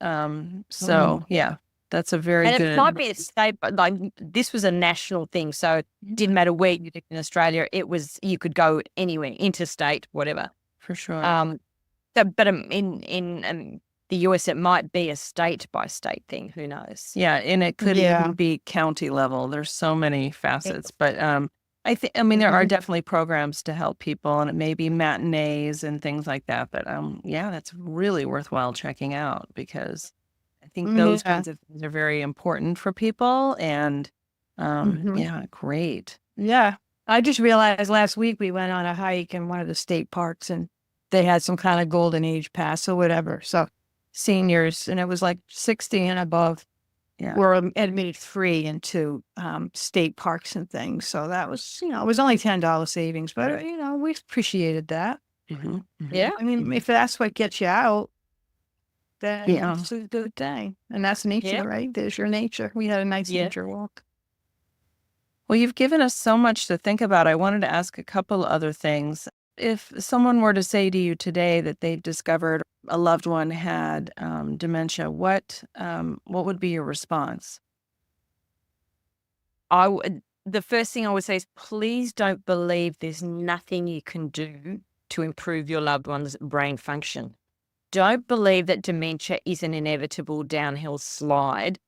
So yeah, that's a very And good. it might be a state, but like this was a national thing, so it didn't matter where you lived in Australia. It was, you could go anywhere, interstate, whatever. For sure. But in the US, it might be a state by state thing. Who knows? Yeah, and it could even be county level. There's so many facets, but I mean, there are definitely programs to help people, and it may be matinees and things like that. But yeah, that's really worthwhile checking out, because I think those kinds of things are very important for people. And yeah, great. Yeah. I just realized last week we went on a hike in one of the state parks and they had some kind of golden age pass or whatever. So seniors, and it was like 60 and above Yeah. were admitted free into state parks and things. So that was, it was only $10 savings, but, we appreciated that. Mm-hmm. Yeah. I mean, if that's what gets you out, then Yeah. it's a good thing. And that's nature, Yeah. right? There's your nature. We had a nice Yeah. nature walk. Well, you've given us so much to think about. I wanted to ask a couple other things. If someone were to say to you today that they discovered a loved one had dementia, what would be your response? The first thing I would say is please don't believe there's nothing you can do to improve your loved one's brain function. Don't believe that dementia is an inevitable downhill slide.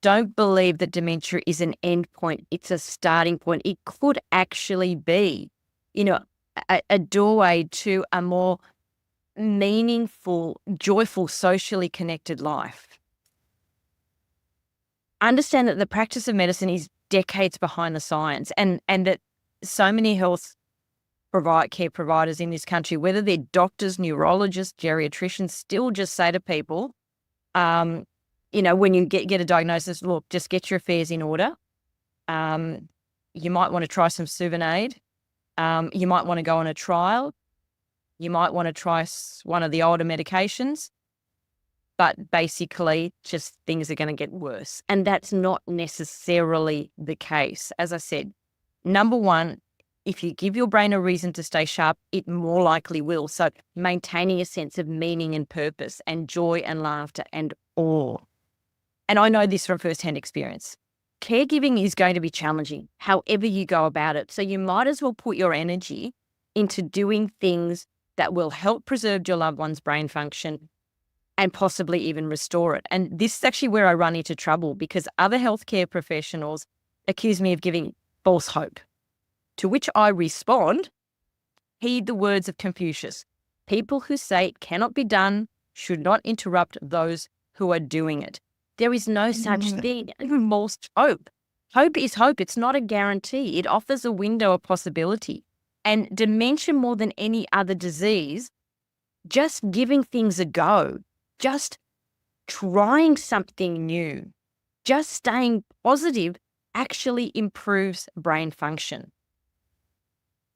Don't believe that dementia is an end point. It's a starting point. It could actually be, a doorway to a more meaningful, joyful, socially connected life. Understand that the practice of medicine is decades behind the science, and that so many care providers in this country, whether they're doctors, neurologists, geriatricians, still just say to people, when you get a diagnosis, look, just get your affairs in order. You might want to try some Suvanade. You might want to go on a trial. You might want to try one of the older medications. But basically, just things are going to get worse. And that's not necessarily the case. As I said, number one, if you give your brain a reason to stay sharp, it more likely will. So maintaining a sense of meaning and purpose and joy and laughter and awe. And I know this from firsthand experience. Caregiving is going to be challenging, however you go about it. So you might as well put your energy into doing things that will help preserve your loved one's brain function and possibly even restore it. And this is actually where I run into trouble because other healthcare professionals accuse me of giving false hope, to which I respond, heed the words of Confucius. People who say it cannot be done should not interrupt those who are doing it. There is no such thing as false hope. Hope is hope. It's not a guarantee. It offers a window of possibility. And dementia, more than any other disease, just giving things a go, just trying something new, just staying positive actually improves brain function.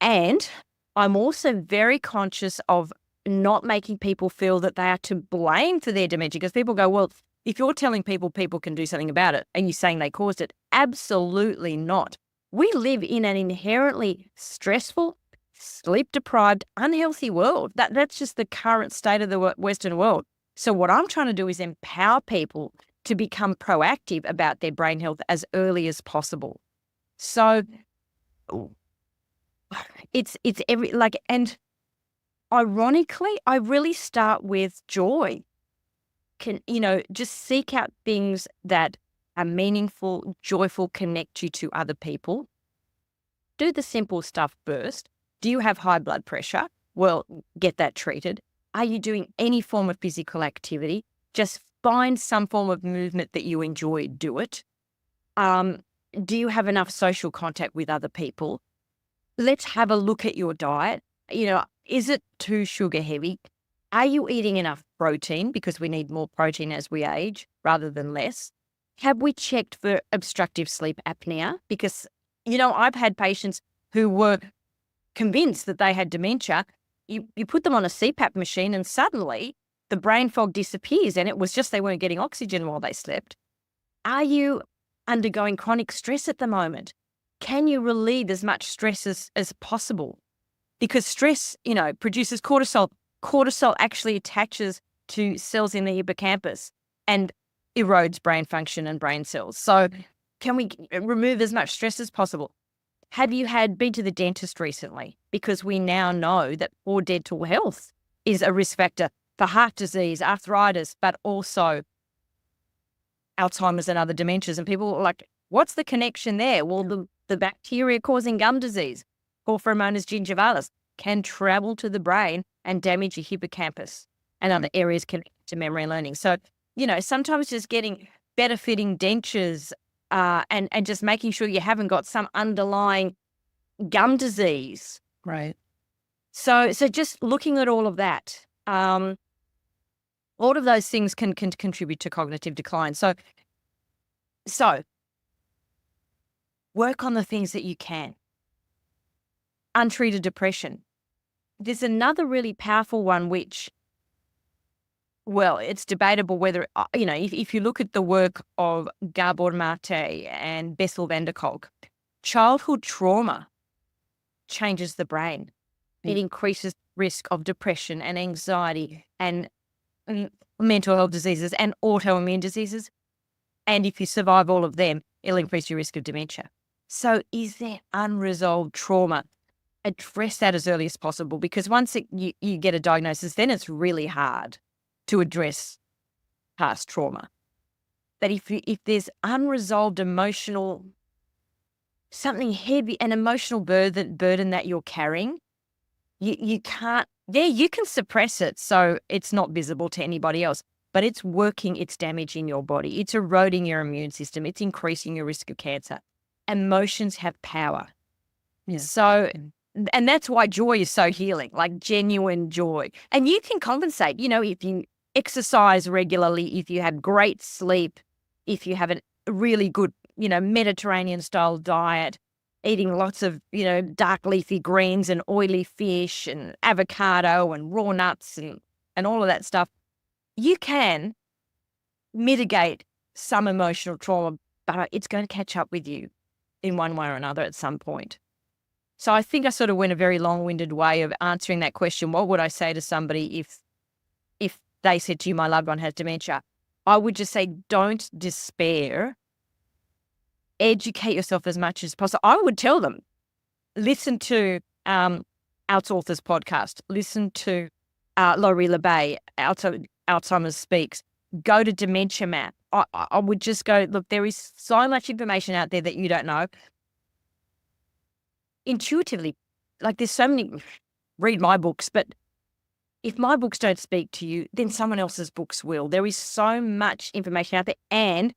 And I'm also very conscious of not making people feel that they are to blame for their dementia, because people go, well, if you're telling people can do something about it and you're saying they caused it, absolutely not. We live in an inherently stressful, sleep-deprived, unhealthy world. That's just the current state of the Western world. So what I'm trying to do is empower people to become proactive about their brain health as early as possible. So it's and ironically, I really start with joy. Just seek out things that are meaningful, joyful, connect you to other people. Do the simple stuff first. Do you have high blood pressure? Well, get that treated. Are you doing any form of physical activity? Just find some form of movement that you enjoy, do it. Do you have enough social contact with other people? Let's have a look at your diet. Is it too sugar heavy? Are you eating enough protein? Because we need more protein as we age rather than less. Have we checked for obstructive sleep apnea? Because, I've had patients who were convinced that they had dementia. You put them on a CPAP machine and suddenly the brain fog disappears, and it was just they weren't getting oxygen while they slept. Are you undergoing chronic stress at the moment? Can you relieve as much stress as possible? Because stress, produces cortisol. Cortisol actually attaches to cells in the hippocampus and erodes brain function and brain cells. So can we remove as much stress as possible? Have you been to the dentist recently? Because we now know that poor dental health is a risk factor for heart disease, arthritis, but also Alzheimer's and other dementias. And people are like, what's the connection there? Well, the bacteria causing gum disease, Porphyromonas gingivalis, can travel to the brain and damage your hippocampus and other areas connected to memory and learning. So, sometimes just getting better fitting dentures and just making sure you haven't got some underlying gum disease. Right. So just looking at all of that, all of those things can contribute to cognitive decline. So work on the things that you can. Untreated depression. There's another really powerful one, which, well, it's debatable whether, if you look at the work of Gabor Mate and Bessel van der Kolk, childhood trauma changes the brain. It increases risk of depression and anxiety and mental health diseases and autoimmune diseases. And if you survive all of them, it'll increase your risk of dementia. So is there unresolved trauma? Address that as early as possible, because once you get a diagnosis, then it's really hard to address past trauma. But if there's unresolved emotional, something heavy, an emotional burden that you're carrying, you can't, you can suppress it so it's not visible to anybody else, but it's working its damage in your body. It's eroding your immune system. It's increasing your risk of cancer. Emotions have power. Yeah. So, and that's why joy is so healing, like genuine joy. And you can compensate, if you exercise regularly, if you have great sleep, if you have a really good, Mediterranean style diet, eating lots of, dark leafy greens and oily fish and avocado and raw nuts and all of that stuff, you can mitigate some emotional trauma, but it's going to catch up with you in one way or another at some point. So I think I sort of went a very long-winded way of answering that question. What would I say to somebody if they said to you, my loved one has dementia? I would just say, don't despair. Educate yourself as much as possible. I would tell them, listen to Alzheimer's podcast, listen to Laurie LeBay, Alzheimer's Speaks, go to Dementia Map. I would just go, look, there is so much information out there that you don't know. Intuitively, like there's so many, read my books, but if my books don't speak to you, then someone else's books will. There is so much information out there, and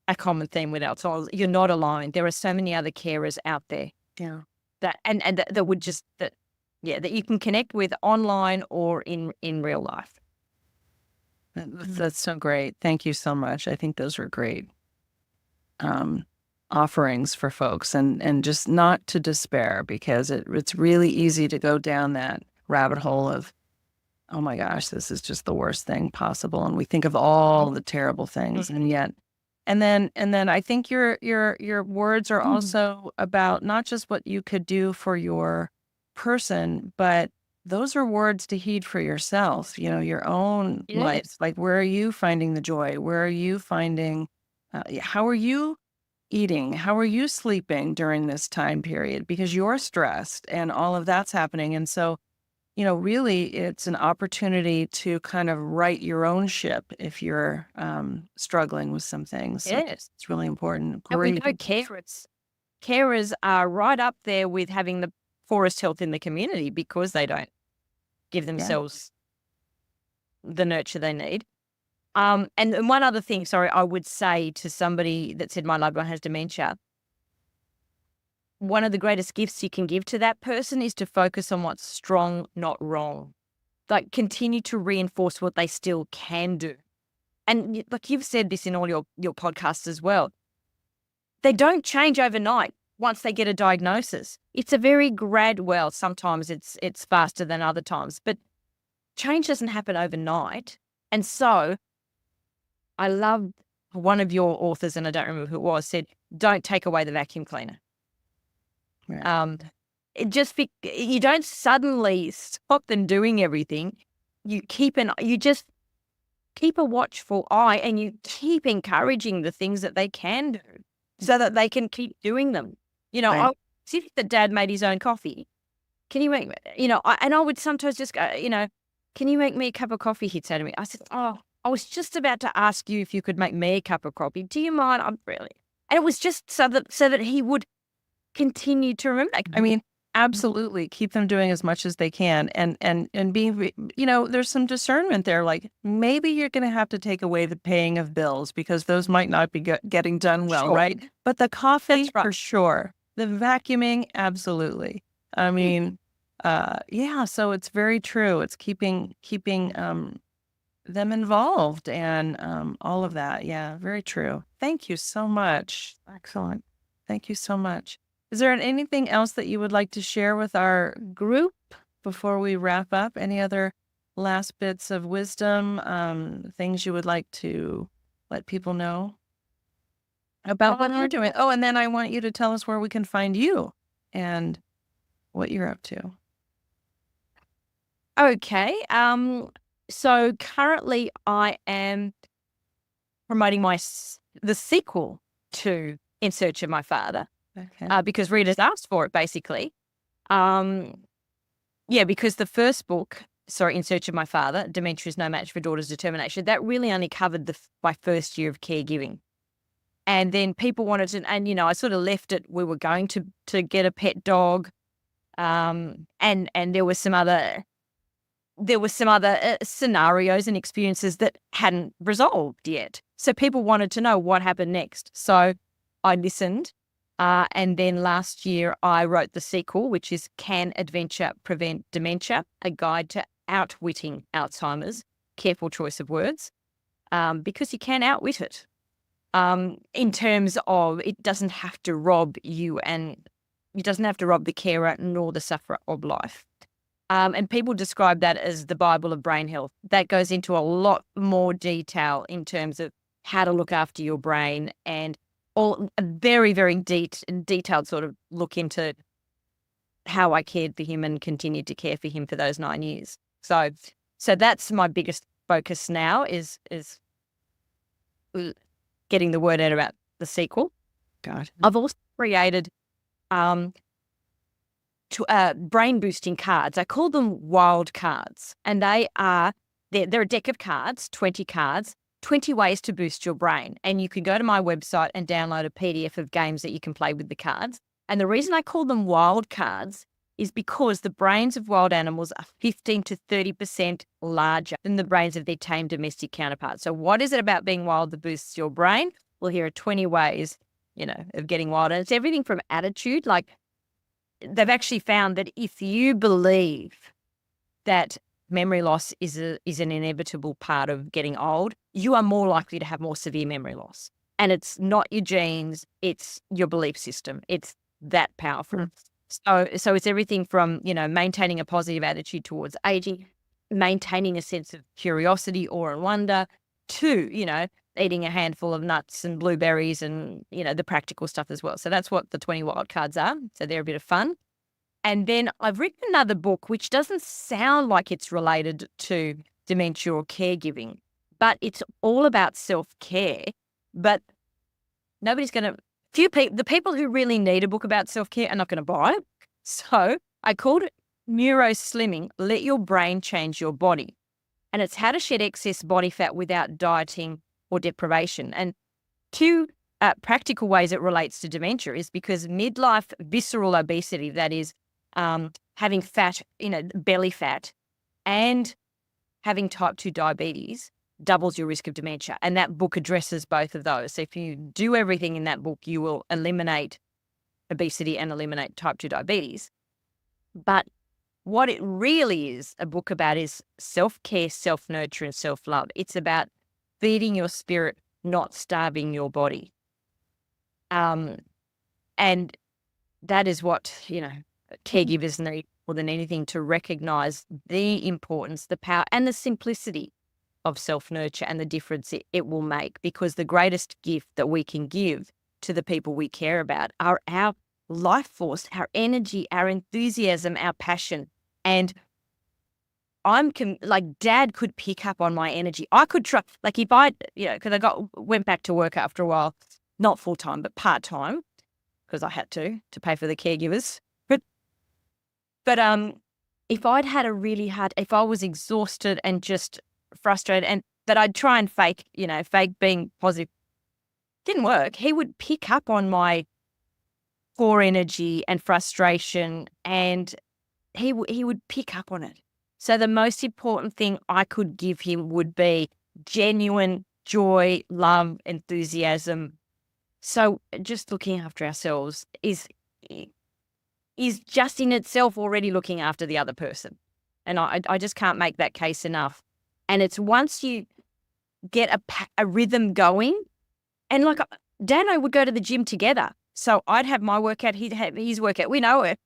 a common theme with Alzheimer's, you're not alone. There are so many other carers out there. Yeah. That would just, that you can connect with online or in real life. That's so great. Thank you so much. I think those were great offerings for folks, and just not to despair, because it's really easy to go down that rabbit hole of, oh my gosh, this is just the worst thing possible. And we think of all the terrible things, and yet, and then I think your words are also about not just what you could do for your person, but those are words to heed for yourself, your own life. Like, where are you finding the joy? Where are you finding, how are you eating? How are you sleeping during this time period? Because you're stressed and all of that's happening. And so, really it's an opportunity to kind of right your own ship if you're struggling with some things. So Yes. it's really important. And we Great. know carers are right up there with having the poorest health in the community, because they don't give themselves the nurture they need. And one other thing, I would say to somebody that said my loved one has dementia, one of the greatest gifts you can give to that person is to focus on what's strong, not wrong. Like, continue to reinforce what they still can do. And like you've said this in all your podcasts as well, they don't change overnight once they get a diagnosis. It's a very gradual, sometimes it's faster than other times, but change doesn't happen overnight. And so I love one of your authors, and I don't remember who it was, said, don't take away the vacuum cleaner. Right. You don't suddenly stop them doing everything. You just keep a watchful eye, and you keep encouraging the things that they can do so that they can keep doing them. Right. See if the dad made his own coffee. Can you make, and I would sometimes just go, can you make me a cup of coffee? He'd say to me, I said, oh, I was just about to ask you if you could make me a cup of coffee. Do you mind? I'm really. And it was just so that he would continue to remember. I mean, absolutely. Keep them doing as much as they can, and being, there's some discernment there. Like, maybe you're going to have to take away the paying of bills because those might not be getting done well, Sure. right? But the coffee, That's right. for sure. The vacuuming, absolutely. I mean, yeah, so it's very true. It's keeping them involved and all of that. Yeah, very true. Thank you so much. Excellent. Thank you so much. Is there anything else that you would like to share with our group before we wrap up? Any other last bits of wisdom, things you would like to let people know about what you're doing? Oh, and then I want you to tell us where we can find you and what you're up to. Okay. So currently I am promoting the sequel to In Search of My Father, Okay. because readers asked for it, basically. Yeah, because the first book, In Search of My Father, Dementia is No Match for Daughter's Determination, that really only covered my first year of caregiving. And then people wanted to, and I sort of left it. We were going to get a pet dog, and there were some other scenarios and experiences that hadn't resolved yet. So people wanted to know what happened next. So I listened. And then last year I wrote the sequel, which is Can Adventure Prevent Dementia? A Guide to Outwitting Alzheimer's. Careful choice of words, because you can outwit it. In terms of it doesn't have to rob you, and it doesn't have to rob the carer nor the sufferer of life. And people describe that as the Bible of brain health. That goes into a lot more detail in terms of how to look after your brain, and all a very, very detailed sort of look into how I cared for him and continued to care for him for those 9 years. So that's my biggest focus now is getting the word out about the sequel. God. I've also created brain boosting cards. I call them wild cards, and they're a deck of cards, 20 cards, 20 ways to boost your brain. And you can go to my website and download a PDF of games that you can play with the cards. And the reason I call them wild cards is because the brains of wild animals are 15 to 30% larger than the brains of their tame domestic counterparts. So what is it about being wild that boosts your brain? Well, here are 20 ways, of getting wild. And it's everything from attitude. Like, they've actually found that if you believe that memory loss is an inevitable part of getting old, you are more likely to have more severe memory loss. And it's not your genes, it's your belief system. It's that powerful. So it's everything from, maintaining a positive attitude towards aging, maintaining a sense of curiosity, awe and wonder, to, eating a handful of nuts and blueberries and, the practical stuff as well. So that's what the 20 wild cards are. So they're a bit of fun. And then I've written another book, which doesn't sound like it's related to dementia or caregiving, but it's all about self-care. But the people who really need a book about self-care are not going to buy it. So I called it Neuro Slimming, Let Your Brain Change Your Body. And it's how to shed excess body fat without dieting or deprivation. And two practical ways it relates to dementia is because midlife visceral obesity, that is, having fat, belly fat, and having type 2 diabetes doubles your risk of dementia. And that book addresses both of those. So if you do everything in that book, you will eliminate obesity and eliminate type 2 diabetes. But what it really is a book about is self-care, self-nurture, and self-love. It's about feeding your spirit, not starving your body. And that is what, caregivers need more than anything, to recognize the importance, the power, and the simplicity of self-nurture and the difference it will make, because the greatest gift that we can give to the people we care about are our life force, our energy, our enthusiasm, our passion. And Dad could pick up on my energy. I could try, if I, because I went back to work after a while, not full-time, but part-time, because I had to pay for the caregivers. But if I'd had if I was exhausted and just frustrated, but I'd try and fake being positive, didn't work. He would pick up on my poor energy and frustration, and he would pick up on it. So the most important thing I could give him would be genuine joy, love, enthusiasm. So just looking after ourselves is is just in itself already looking after the other person. And I just can't make that case enough. And it's once you get a rhythm going, and like Dad and I would go to the gym together. So I'd have my workout, he'd have his workout. We know it.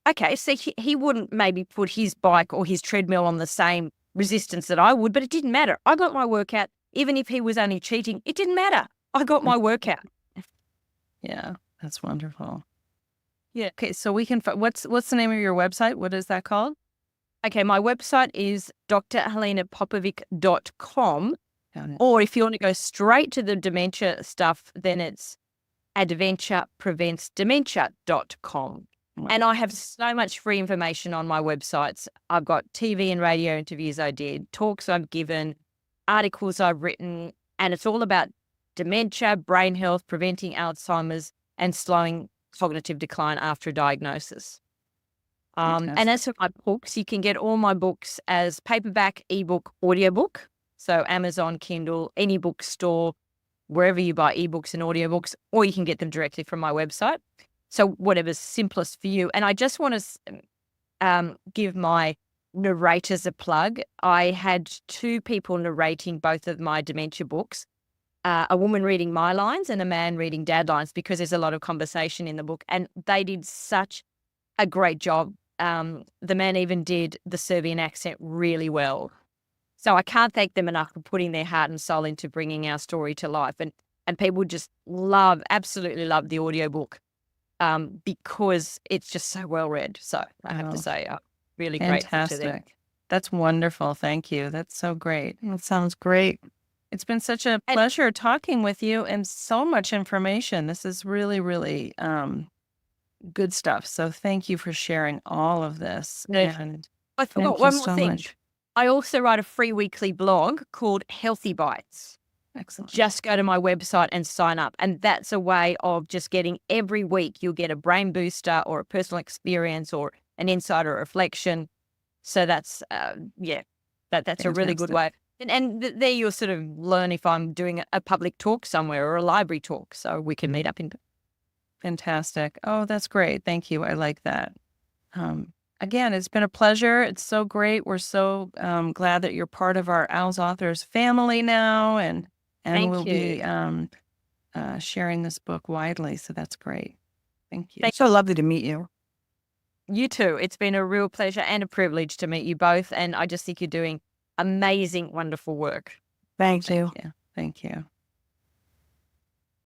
Okay, so he wouldn't maybe put his bike or his treadmill on the same resistance that I would, but it didn't matter. I got my workout. Even if he was only cheating, it didn't matter. I got my workout. Yeah, that's wonderful. Yeah. Okay, so we can. What's the name of your website? What is that called? Okay, my website is drhelenapopovic.com. Got it. Or if you want to go straight to the dementia stuff, then it's adventurepreventsdementia.com. Wow. And I have so much free information on my websites. I've got TV and radio interviews I did, talks I've given, articles I've written, and it's all about dementia, brain health, preventing Alzheimer's, and slowing cognitive decline after a diagnosis. And as for my books, you can get all my books as paperback, ebook, audiobook. So Amazon, Kindle, any bookstore, wherever you buy ebooks and audiobooks, or you can get them directly from my website. So whatever's simplest for you. And I just want to give my narrators a plug. I had 2 people narrating both of my dementia books, a woman reading my lines and a man reading Dad lines, because there's a lot of conversation in the book. And they did such a great job. The man even did the Serbian accent really well. So I can't thank them enough for putting their heart and soul into bringing our story to life. And people just absolutely love the audiobook because it's just so well read. So I have to say, I'm really grateful to them. Fantastic. That's wonderful. Thank you. That's so great. That sounds great. It's been such a pleasure talking with you, and so much information. This is really, really good stuff. So thank you for sharing all of this. No, And I thank forgot you one more so thing. much. I also write a free weekly blog called Healthy Bites. Excellent. Just go to my website and sign up. And that's a way of just getting every week, you'll get a brain booster or a personal experience or an insight or reflection. So that's, that's a really good way. And there you'll sort of learn if I'm doing a public talk somewhere or a library talk. So we can meet up in. Fantastic. Oh, that's great. Thank you. I like that. Again, it's been a pleasure. It's so great. We're so glad that you're part of our Al's Authors family now, and Thank we'll you. be sharing this book widely. So that's great. Thank you. It's so lovely to meet you. You too. It's been a real pleasure and a privilege to meet you both. And I just think you're doing amazing, wonderful work. Thank you. Thank you.